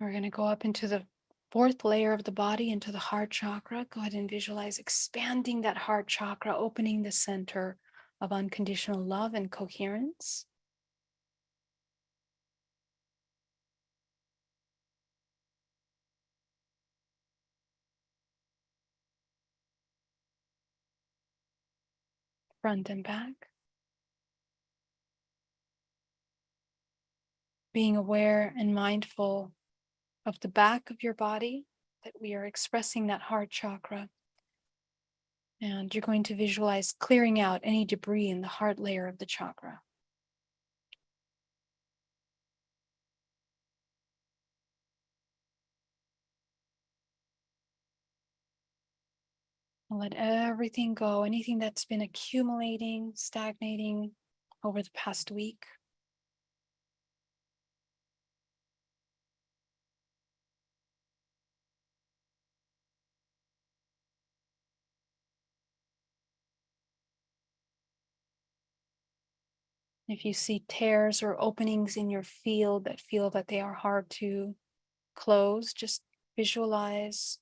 We're going to go up into the fourth layer of the body, into the heart chakra. Go ahead and visualize expanding that heart chakra, opening the center of unconditional love and coherence. Front and back. Being aware and mindful of the back of your body, that we are expressing that heart chakra. And you're going to visualize clearing out any debris in the heart layer of the chakra. And let everything go, anything that's been accumulating, stagnating over the past week. If you see tears or openings in your field that feel that they are hard to close, just visualize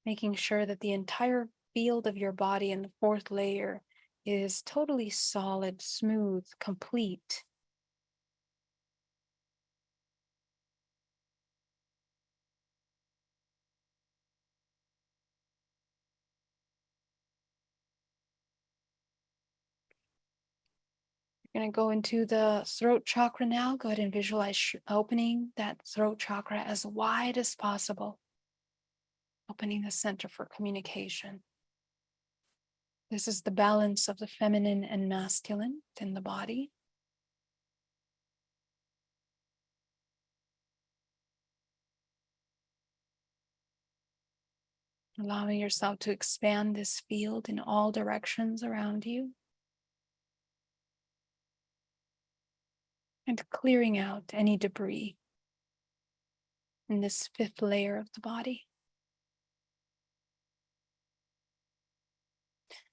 making sure that the entire field of your body in the fourth layer is totally solid, smooth, complete. You're going to go into the throat chakra now. Go ahead and visualize opening that throat chakra as wide as possible. Opening the center for communication. This is the balance of the feminine and masculine in the body. Allowing yourself to expand this field in all directions around you. And clearing out any debris in this fifth layer of the body.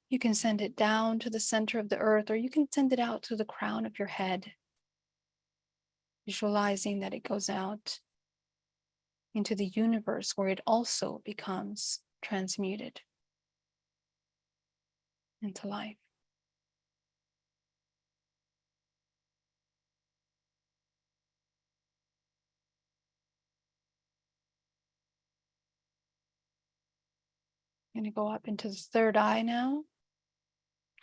You can send it down to the center of the earth, or you can send it out to the crown of your head, visualizing that it goes out into the universe where it also becomes transmuted into life. I'm going to go up into the third eye now.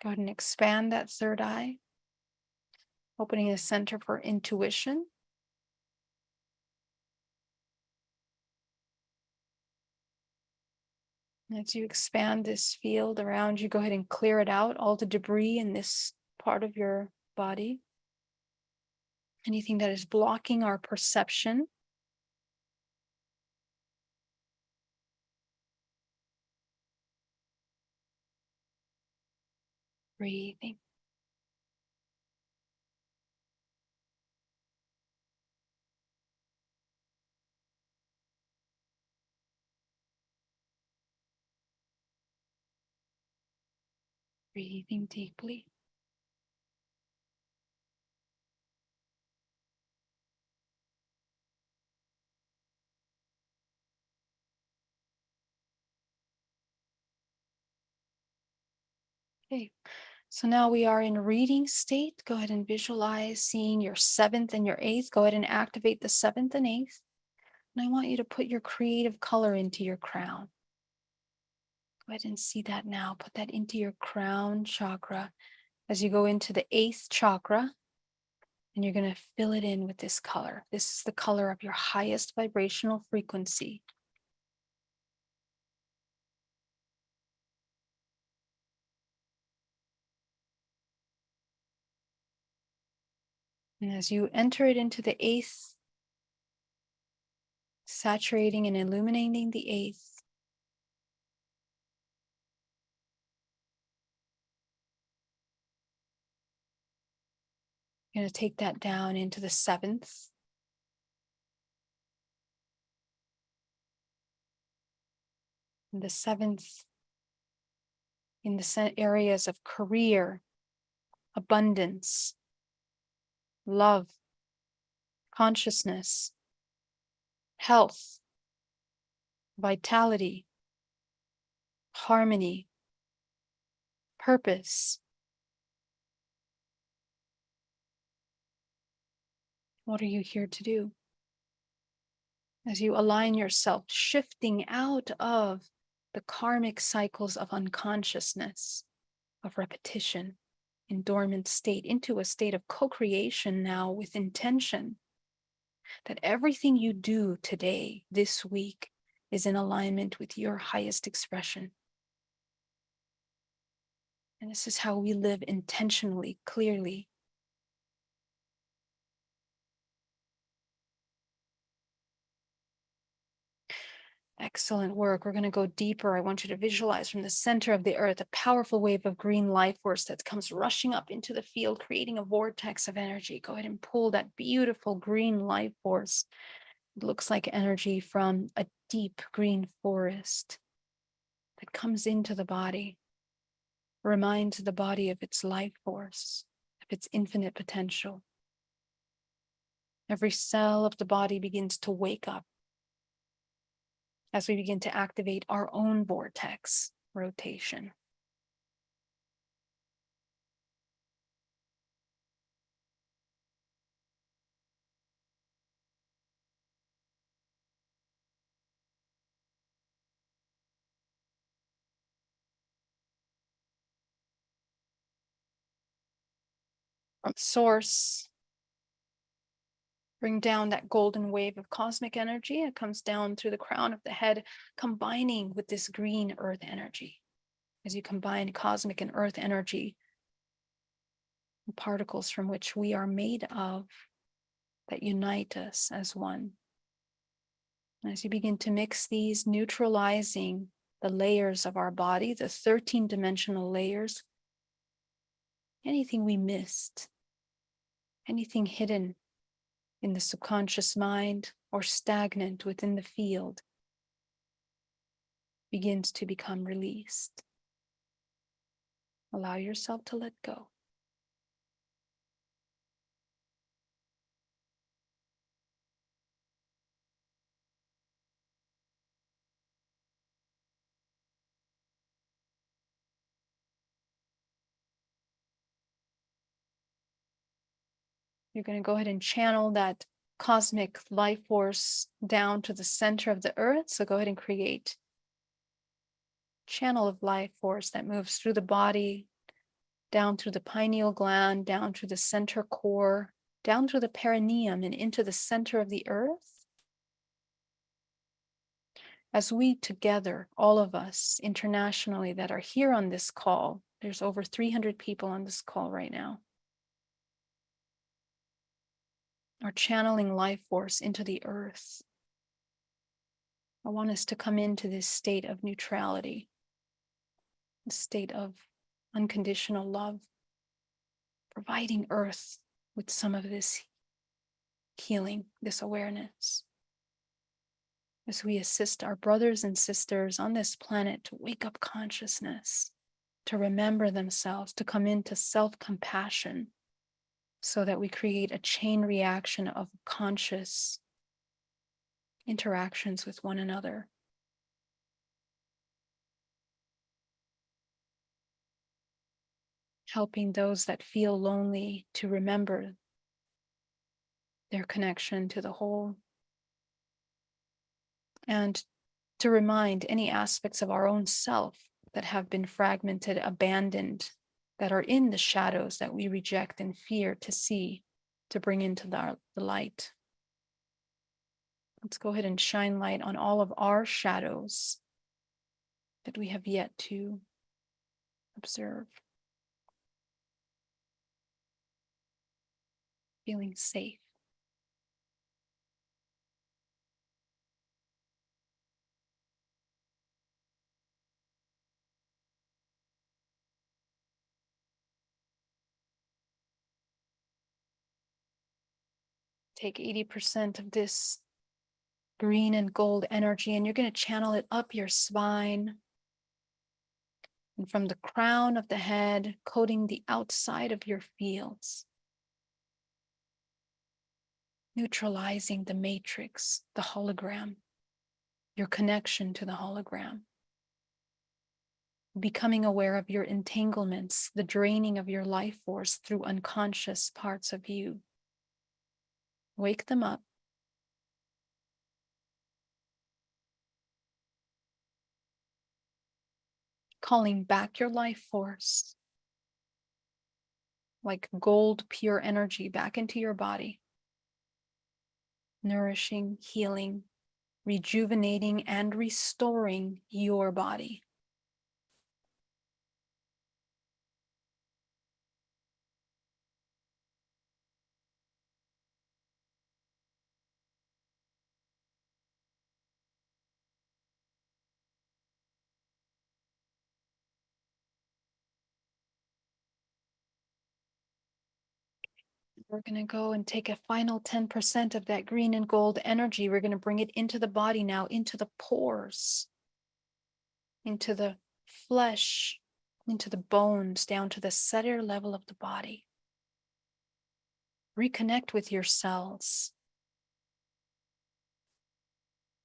Go ahead and expand that third eye, opening the center for intuition. As you expand this field around you, go ahead and clear it out, all the debris in this part of your body. Anything that is blocking our perception. Breathing. Breathing deeply. Okay, so now we are in reading state. Go ahead and visualize seeing your seventh and your eighth. Go ahead and activate the seventh and eighth. And I want you to put your creative color into your crown. Go ahead and see that now. Put that into your crown chakra as you go into the eighth chakra. And you're going to fill it in with this color. This is the color of your highest vibrational frequency. And as you enter it into the eighth, saturating and illuminating the eighth, you're going to take that down into the seventh. And the seventh in the areas of career, abundance, love, consciousness, health, vitality, harmony, purpose, What are you here to do? As you align yourself, shifting out of the karmic cycles of unconsciousness, of repetition, in dormant state, into a state of co-creation now with intention, that everything you do today, this week, is in alignment with your highest expression. And this is how we live intentionally, clearly. Excellent work. We're going to go deeper. I want you to visualize from the center of the earth a powerful wave of green life force that comes rushing up into the field, creating a vortex of energy. Go ahead and pull that beautiful green life force. It looks like energy from a deep green forest that comes into the body, reminds the body of its life force, of its infinite potential. Every cell of the body begins to wake up as we begin to activate our own vortex rotation. From source, bring down that golden wave of cosmic energy. It comes down through the crown of the head, combining with this green earth energy. As you combine cosmic and earth energy, the particles from which we are made of, that unite us as one. And as you begin to mix these, neutralizing the layers of our body, the 13-dimensional layers, anything we missed, anything hidden in the subconscious mind or stagnant within the field, begins to become released. Allow yourself to let go. You're going to go ahead and channel that cosmic life force down to the center of the earth. So go ahead and create a channel of life force that moves through the body, down through the pineal gland, down through the center core, down through the perineum and into the center of the earth. As we together, all of us internationally that are here on this call, there's over 300 people on this call right now, are channeling life force into the earth. I want us to come into this state of neutrality, a state of unconditional love, providing earth with some of this healing, this awareness, as we assist our brothers and sisters on this planet to wake up consciousness, to remember themselves, to come into self-compassion, so that we create a chain reaction of conscious interactions with one another. Helping those that feel lonely to remember their connection to the whole, and to remind any aspects of our own self that have been fragmented, abandoned, that are in the shadows that we reject and fear to see, to bring into the light. Let's go ahead and shine light on all of our shadows that we have yet to observe. Feeling safe. Take 80% of this green and gold energy, and you're going to channel it up your spine. And from the crown of the head, coating the outside of your fields. Neutralizing the matrix, the hologram, your connection to the hologram. Becoming aware of your entanglements, the draining of your life force through unconscious parts of you. Wake them up. Calling back your life force, like gold pure energy, back into your body. Nourishing, healing, rejuvenating, and restoring your body. We're going to go and take a final 10% of that green and gold energy. We're going to bring it into the body now, into the pores, into the flesh, into the bones, down to the cellular level of the body. Reconnect with your cells,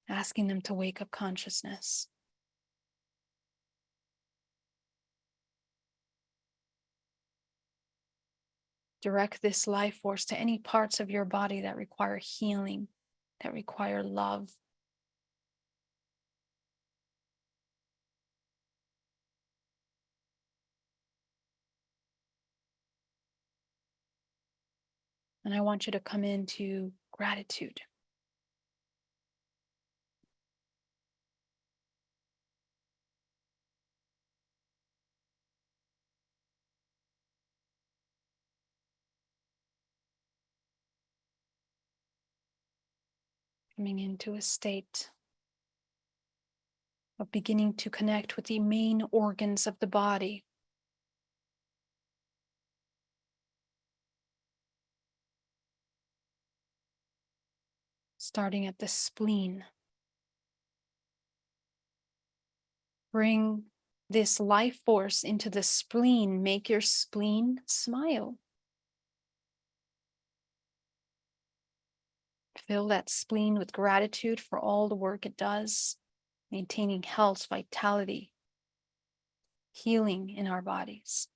asking them to wake up consciousness. Direct this life force to any parts of your body that require healing, that require love. And I want you to come into gratitude. Coming into a state of beginning to connect with the main organs of the body. Starting at the spleen. Bring this life force into the spleen. Make your spleen smile. Fill that spleen with gratitude for all the work it does, maintaining health, vitality, healing in our bodies.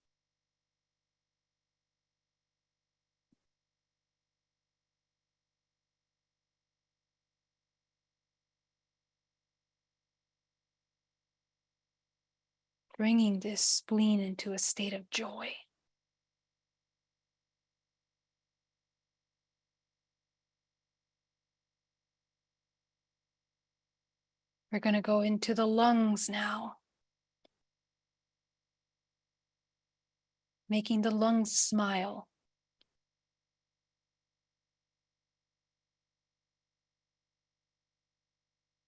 Bringing this spleen into a state of joy. We're going to go into the lungs now, making the lungs smile.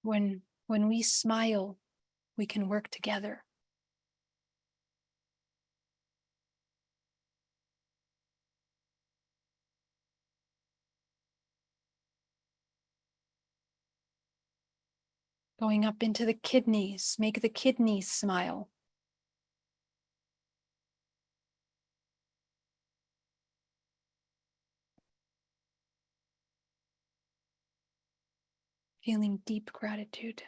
When we smile, we can work together. Going up into the kidneys, make the kidneys smile. Feeling deep gratitude.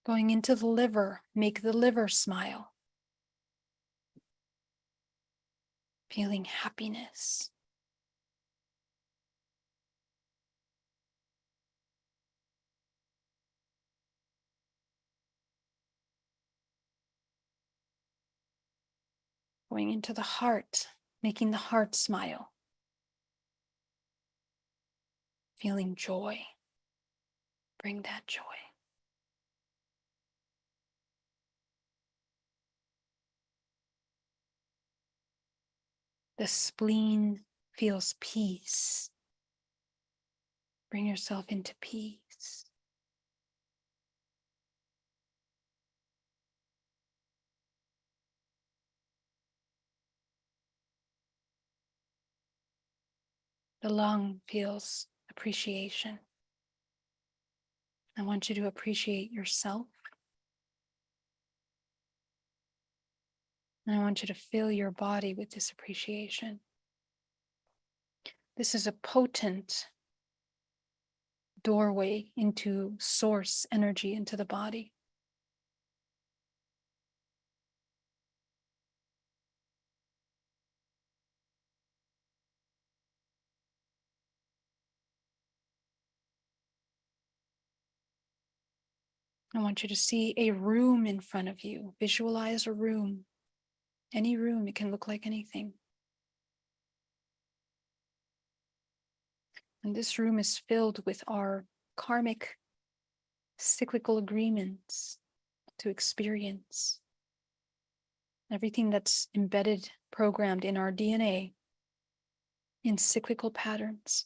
Going into the liver, make the liver smile. Feeling happiness. Going into the heart, making the heart smile. Feeling joy. Bring that joy. The spleen feels peace. Bring yourself into peace. The lung feels appreciation. I want you to appreciate yourself. And I want you to fill your body with this appreciation. This is a potent doorway into source energy into the body. I want you to see a room in front of you. Visualize a room. Any room, it can look like anything. And this room is filled with our karmic, cyclical agreements to experience. Everything that's embedded, programmed in our DNA in cyclical patterns.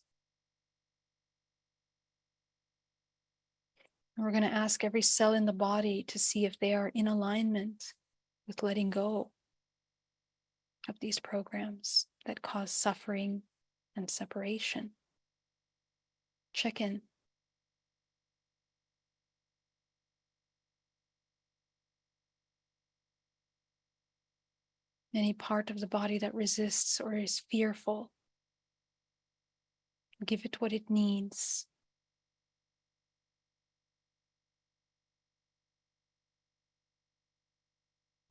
And we're going to ask every cell in the body to see if they are in alignment with letting go of these programs that cause suffering and separation. Check in. Any part of the body that resists or is fearful, give it what it needs.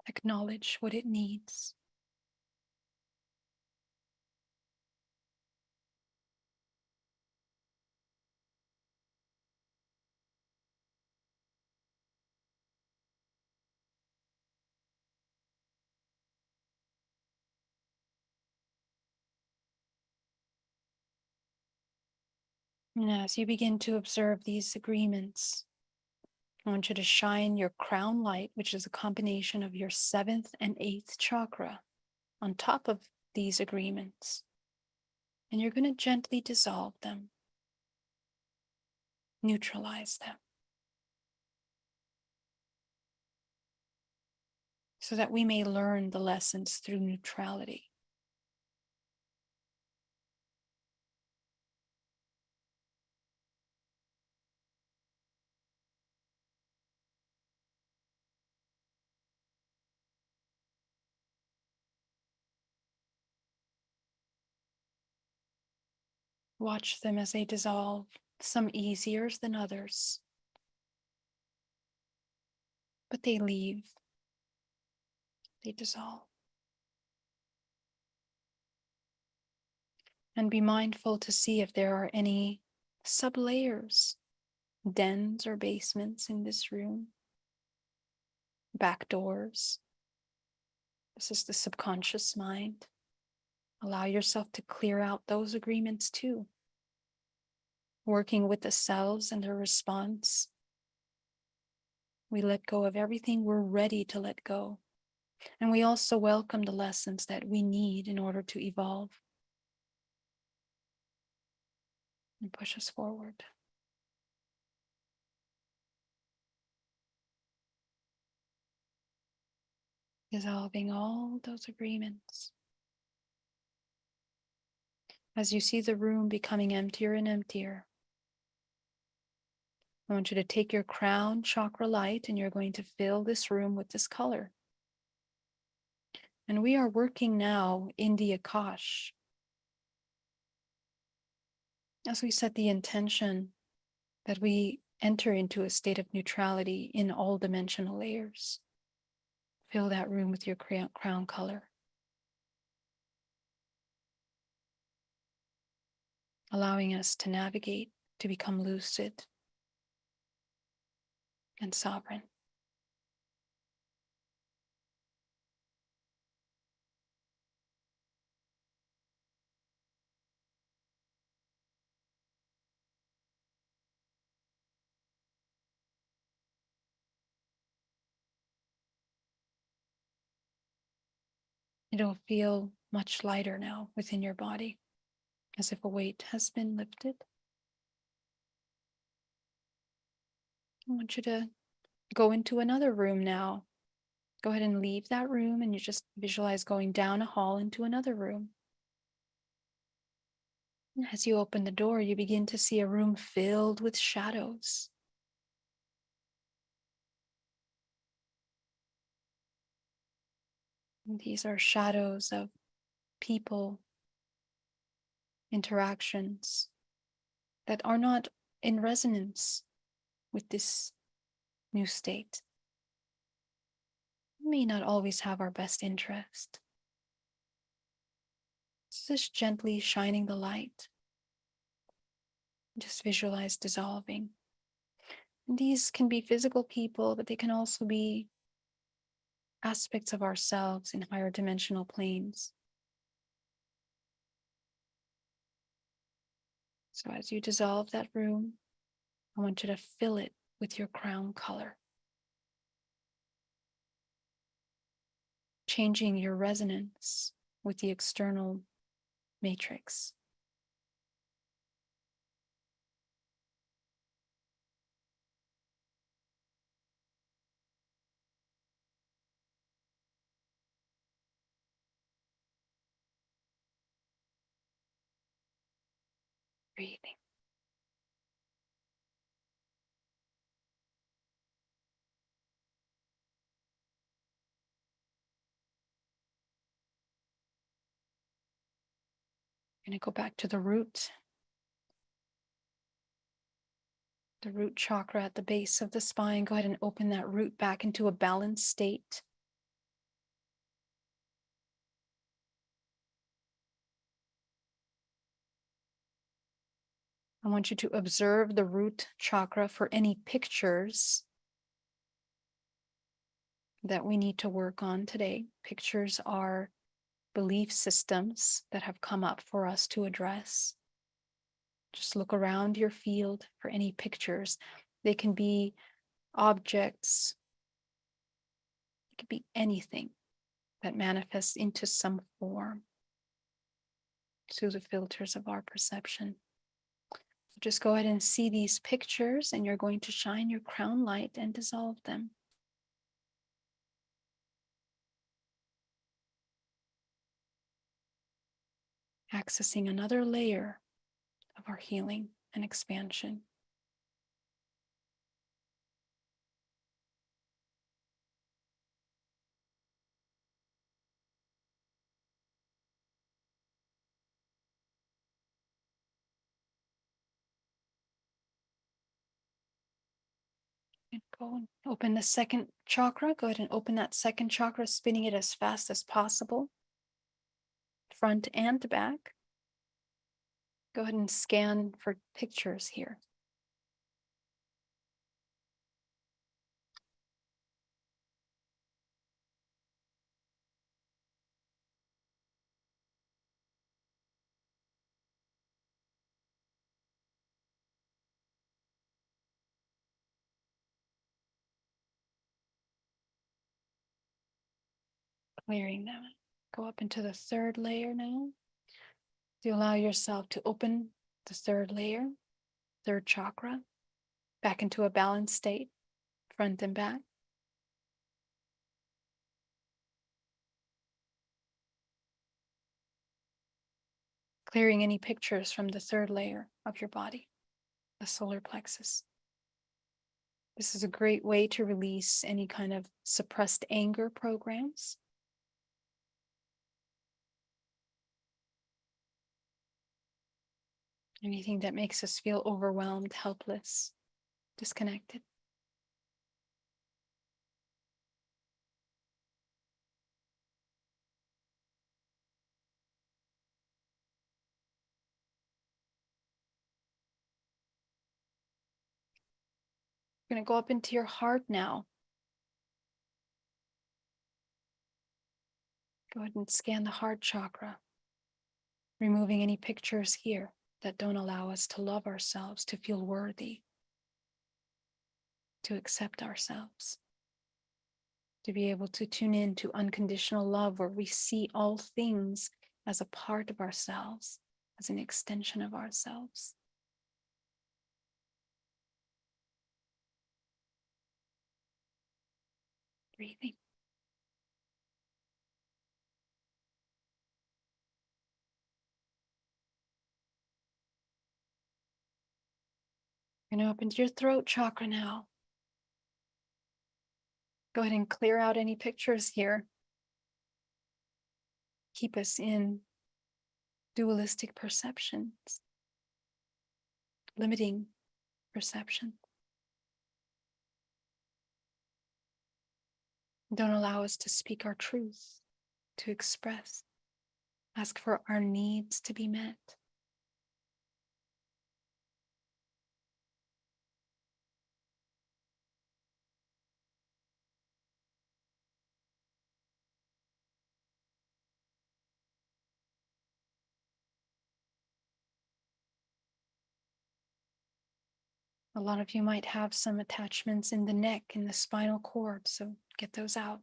Acknowledge what it needs. And as you begin to observe these agreements, I want you to shine your crown light, which is a combination of your 7th and 8th chakra, on top of these agreements. And you're going to gently dissolve them, neutralize them, so that we may learn the lessons through neutrality. Watch them as they dissolve, some easier than others. But they leave, they dissolve. And be mindful to see if there are any sublayers, dens or basements in this room, back doors. This is the subconscious mind. Allow yourself to clear out those agreements too. Working with the cells and their response, we let go of everything we're ready to let go. And we also welcome the lessons that we need in order to evolve and push us forward. Dissolving all those agreements. As you see the room becoming emptier and emptier, I want you to take your crown chakra light and you're going to fill this room with this color. And we are working now in the Akash. As we set the intention that we enter into a state of neutrality in all dimensional layers. Fill that room with your crown color. Allowing us to navigate, to become lucid and sovereign. It'll feel much lighter now within your body, as if a weight has been lifted. I want you to go into another room now. Go ahead and leave that room and you just visualize going down a hall into another room. And as you open the door, you begin to see a room filled with shadows. And these are shadows of people, interactions that are not in resonance with this new state. We may not always have our best interest. So just gently shining the light. Just visualize dissolving. And these can be physical people, but they can also be aspects of ourselves in higher dimensional planes. So as you dissolve that room, I want you to fill it with your crown color, changing your resonance with the external matrix. Breathing. Going to go back to the root chakra at the base of the spine. Go ahead and open that root back into a balanced state. I want you to observe the root chakra for any pictures that we need to work on today. Pictures are belief systems that have come up for us to address. Just look around your field for any pictures. They can be objects, it could be anything that manifests into some form through the filters of our perception. So just go ahead and see these pictures, and you're going to shine your crown light and dissolve them. Accessing another layer of our healing and expansion. And go and open the second chakra. Go ahead and open that second chakra, spinning it as fast as possible, front and back. Go ahead and scan for pictures here. Clearing them. Go up into the third layer now. You allow yourself to open the third layer, third chakra, back into a balanced state, front and back. Clearing any pictures from the third layer of your body, the solar plexus. This is a great way to release any kind of suppressed anger programs. Anything that makes us feel overwhelmed, helpless, disconnected. We're going to go up into your heart now. Go ahead and scan the heart chakra, removing any pictures here that don't allow us to love ourselves, to feel worthy, to accept ourselves, to be able to tune in to unconditional love, where we see all things as a part of ourselves, as an extension of ourselves. Breathing. You're going to open your throat chakra now. Go ahead and clear out any pictures here. Keep us in dualistic perceptions, limiting perception. Don't allow us to speak our truth, to express, ask for our needs to be met. A lot of you might have some attachments in the neck, in the spinal cord, so get those out.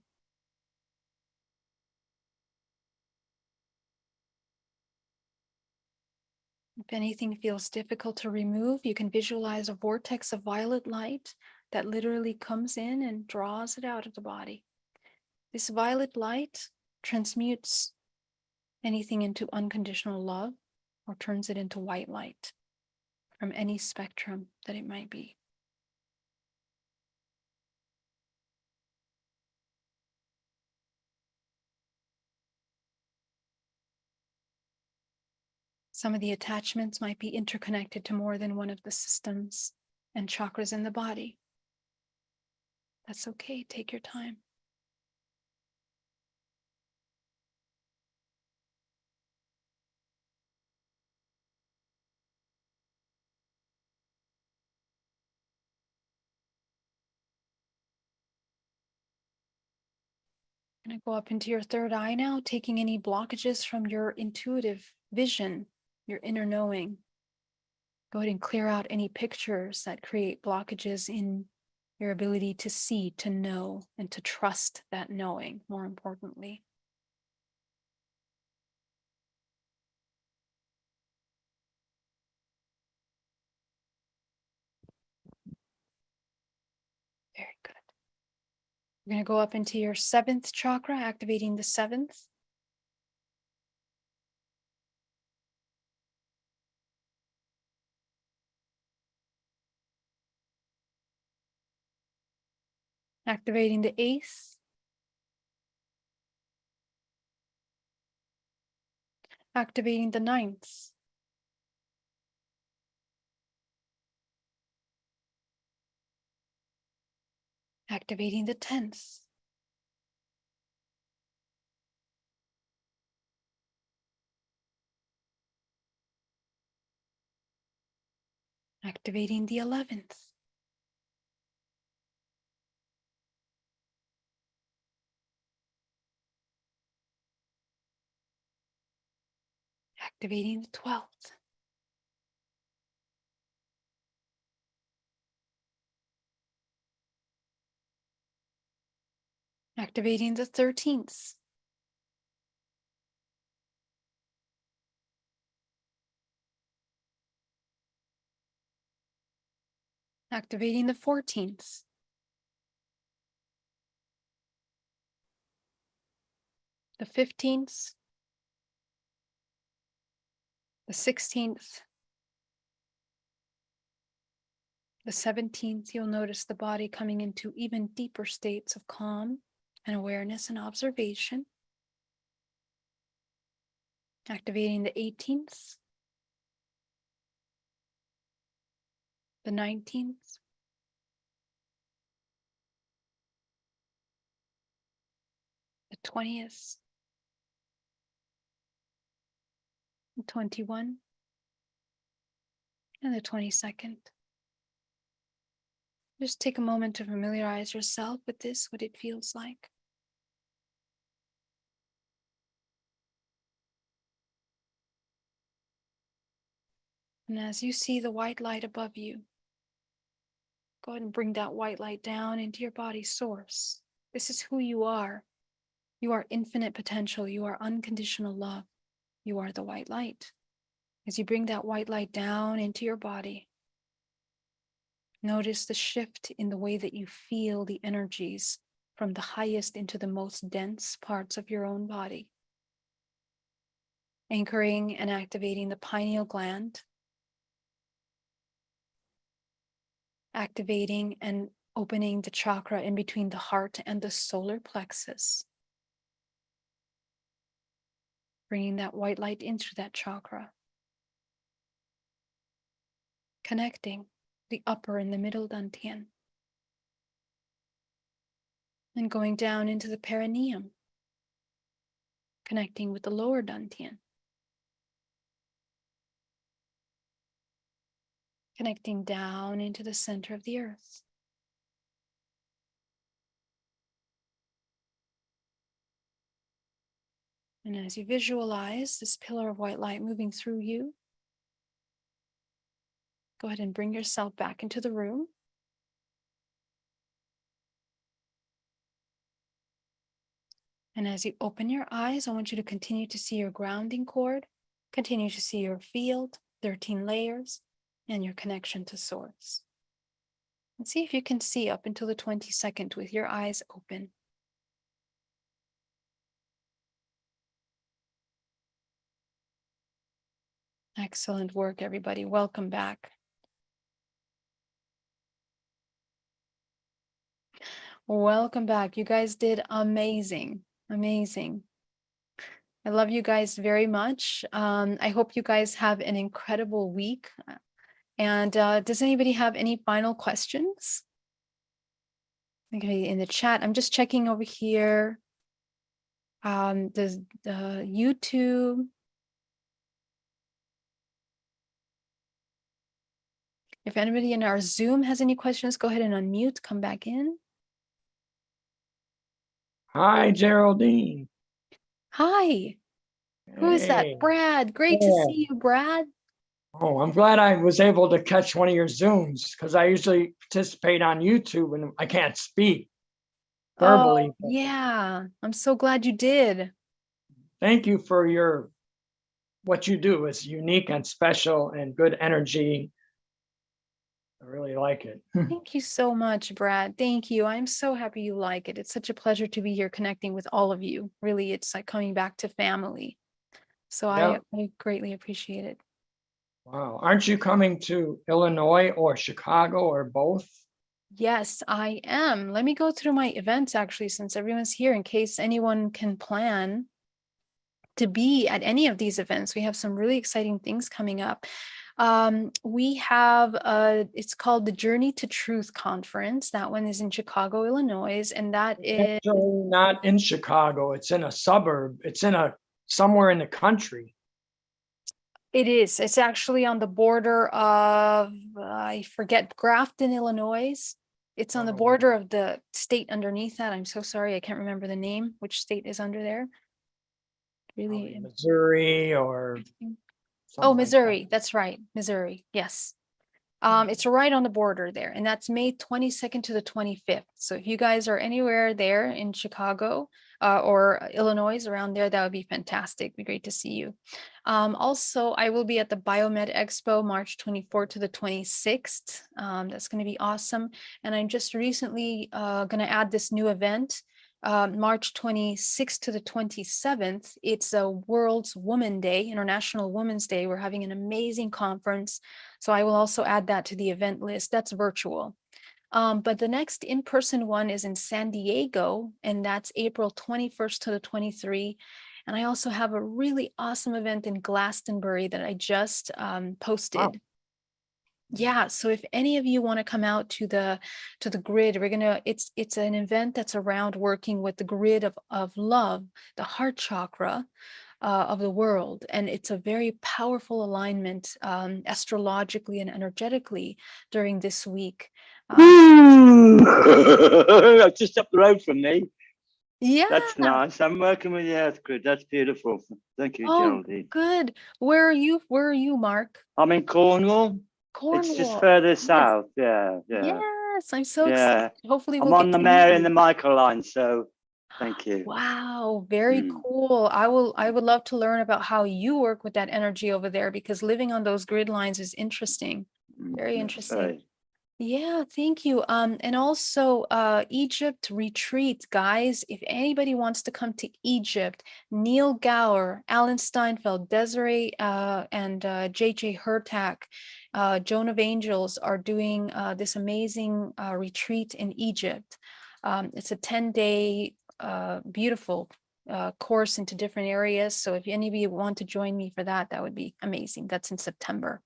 If anything feels difficult to remove, you can visualize a vortex of violet light that literally comes in and draws it out of the body. This violet light transmutes anything into unconditional love or turns it into white light from any spectrum that it might be. Some of the attachments might be interconnected to more than one of the systems and chakras in the body. That's okay, take your time. I'm going to go up into your third eye now, taking any blockages from your intuitive vision, your inner knowing. Go ahead and clear out any pictures that create blockages in your ability to see, to know, and to trust that knowing, more importantly. Very good. We're going to go up into your seventh chakra, activating the seventh. Activating the eighth. Activating the ninth. Activating the 10th. Activating the 11th. Activating the 12th. Activating the 13th. Activating the 14th. The 15th. The 16th. The 17th, you'll notice the body coming into even deeper states of calm and awareness and observation. Activating the 18th. The 19th. The 20th. The 21. And the 22nd. Just take a moment to familiarize yourself with this, what it feels like. And as you see the white light above you, go ahead and bring that white light down into your body's source. This is who you are. You are infinite potential. You are unconditional love. You are the white light. As you bring that white light down into your body, notice the shift in the way that you feel the energies from the highest into the most dense parts of your own body. Anchoring and activating the pineal gland. Activating and opening the chakra in between the heart and the solar plexus. Bringing that white light into that chakra. Connecting the upper and the middle dantian. And going down into the perineum. Connecting with the lower dantian. Connecting down into the center of the earth. And as you visualize this pillar of white light moving through you, Go ahead and bring yourself back into the room. And as you open your eyes, I want you to continue to see your grounding cord, continue to see your field, 13 layers, and your connection to source. And see if you can see up until the 22nd with your eyes open. Excellent work, everybody. Welcome back. Welcome back. You guys did amazing. Amazing. I love you guys very much. I hope you guys have an incredible week. And does anybody have any final questions? Okay, in the chat, I'm just checking over here. Does the YouTube? If anybody in our Zoom has any questions, go ahead and unmute, come back in. Hi, Geraldine. Hi, who is that? Hey. Brad. Great to Yeah. see you, Brad. Oh, I'm glad I was able to catch one of your Zooms because I usually participate on YouTube and I can't speak verbally. Oh, yeah, I'm so glad you did. Thank you for what you do. It's unique and special and good energy. I really like it. Thank you so much, Brad. Thank you. I'm so happy you like it. It's such a pleasure to be here connecting with all of you. Really, it's like coming back to family. So Yeah. I greatly appreciate it. Wow. Aren't you coming to Illinois or Chicago or both? Yes, I am. Let me go through my events actually, since everyone's here, in case anyone can plan to be at any of these events. We have some really exciting things coming up. We have it's called the Journey to Truth Conference. That one is in Chicago, Illinois, and that is Actually, not in Chicago. It's in a suburb. It's in somewhere in the country. it is. It's actually on the border of I forget, Grafton, Illinois. It's on the border of the state underneath that. I'm so sorry, I can't remember the name, which state is under there. Really, Missouri or oh, Missouri. That's right, Missouri. Yes. It's right on the border there, and that's May 22nd to the 25th. So if you guys are anywhere there in Chicago or Illinois around there, that would be fantastic. Be great to see you. Also, I will be at the Biomed Expo March 24th to the 26th. That's going to be awesome. And I'm just recently going to add this new event. March 26th to the 27th, it's a World's Woman Day, International Women's Day. We're having an amazing conference. So I will also add that to the event list. That's virtual. But the next in-person one is in San Diego, and that's April 21st to the 23rd. And I also have a really awesome event in Glastonbury that I just posted. Wow. Yeah, so if any of you want to come out to the grid, it's an event that's around working with the grid of love, the heart chakra of the world, and it's a very powerful alignment astrologically and energetically during this week. Just up the road from me. Yeah, that's nice. I'm working with the Earth Grid. That's beautiful. Thank you, Geraldine. Good. Where are you, Mark? I'm in Cornwall. Cornwall. It's just further south. Yeah. Yes, I'm so excited. Hopefully I'm on the Mary and the Michael line, so thank you. Wow, very cool. I would love to learn about how you work with that energy over there, because living on those grid lines is interesting. Very interesting. Right. Yeah, thank you. And also Egypt retreat, guys. If anybody wants to come to Egypt, Neil Gower, Alan Steinfeld, Desiree and JJ Hurtak, Joan of Angels are doing this amazing retreat in Egypt. It's a 10-day beautiful course into different areas. So if any of you want to join me for that, that would be amazing. That's in September.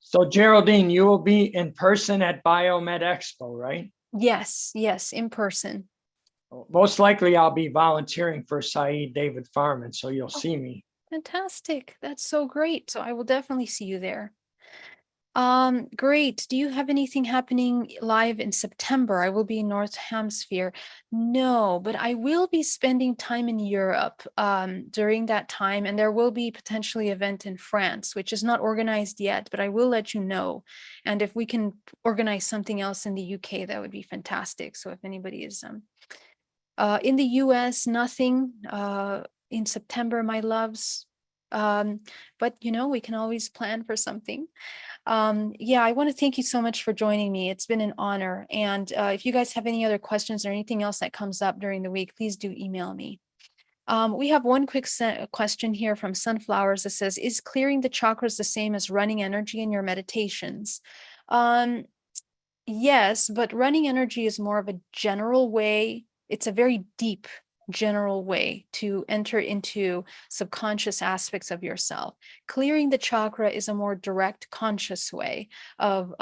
So Geraldine, you will be in person at Biomed Expo, right? Yes, in person. Most likely I'll be volunteering for Saeed David Farman, so you'll see me. Fantastic. That's so great. So I will definitely see you there. Great. Do you have anything happening live in September? I will be in North Hemisphere. No, but I will be spending time in Europe during that time, and there will be potentially an event in France, which is not organized yet, but I will let you know. And if we can organize something else in the UK, that would be fantastic. So if anybody is in the US, nothing in September, my loves. But you know, we can always plan for something. Yeah, I want to thank you so much for joining me. It's been an honor. And if you guys have any other questions or anything else that comes up during the week, please do email me. We have one quick question here from Sunflowers that says, is clearing the chakras the same as running energy in your meditations? Yes, but running energy is more of a general way. It's a very deep general way to enter into subconscious aspects of yourself. Clearing the chakra is a more direct, conscious way of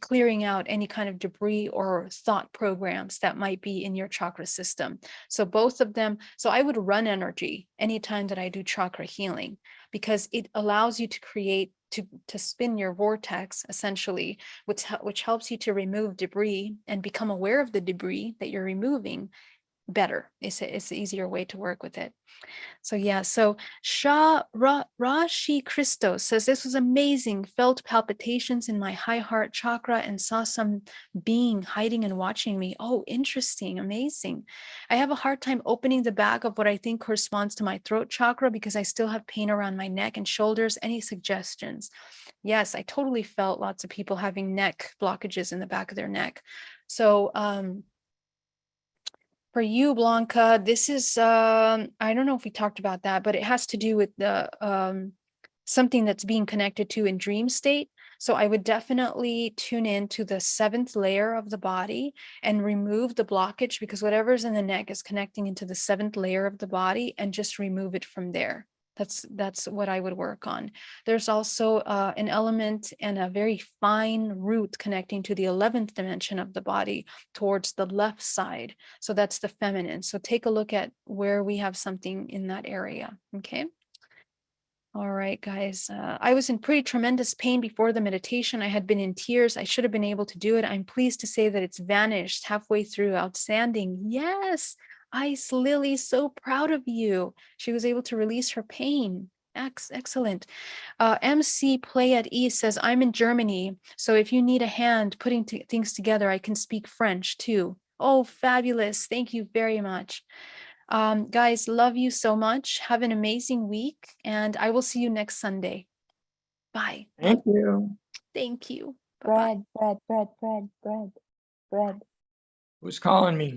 clearing out any kind of debris or thought programs that might be in your chakra system. So both of them, so I would run energy anytime that I do chakra healing, because it allows you to create, to spin your vortex essentially, which helps you to remove debris and become aware of the debris that you're removing better. It's an easier way to work with it. So yeah, so Rashi Christos says, this was amazing. Felt palpitations in my high heart chakra and saw some being hiding and watching me. Oh, interesting, amazing. I have a hard time opening the bag of what I think corresponds to my throat chakra because I still have pain around my neck and shoulders. Any suggestions? Yes, I totally felt lots of people having neck blockages in the back of their neck. So for you, Blanca, this is, I don't know if we talked about that, but it has to do with the something that's being connected to in dream state. So I would definitely tune in to the 7th layer of the body and remove the blockage, because whatever's in the neck is connecting into the 7th layer of the body, and just remove it from there. That's what I would work on. There's also an element and a very fine root connecting to the 11th dimension of the body towards the left side. So that's the feminine. So take a look at where we have something in that area. Okay. All right, guys. I was in pretty tremendous pain before the meditation. I had been in tears. I should have been able to do it. I'm pleased to say that it's vanished halfway through. Outstanding. Yes. Ice Lily, so proud of you. She was able to release her pain. Excellent. MC Play at Ease says, I'm in Germany, so if you need a hand putting things together, I can speak French too. Oh, fabulous. Thank you very much. Guys, love you so much. Have an amazing week, and I will see you next Sunday. Bye. Thank you. Thank you. Bye-bye. Brad. Who's calling me?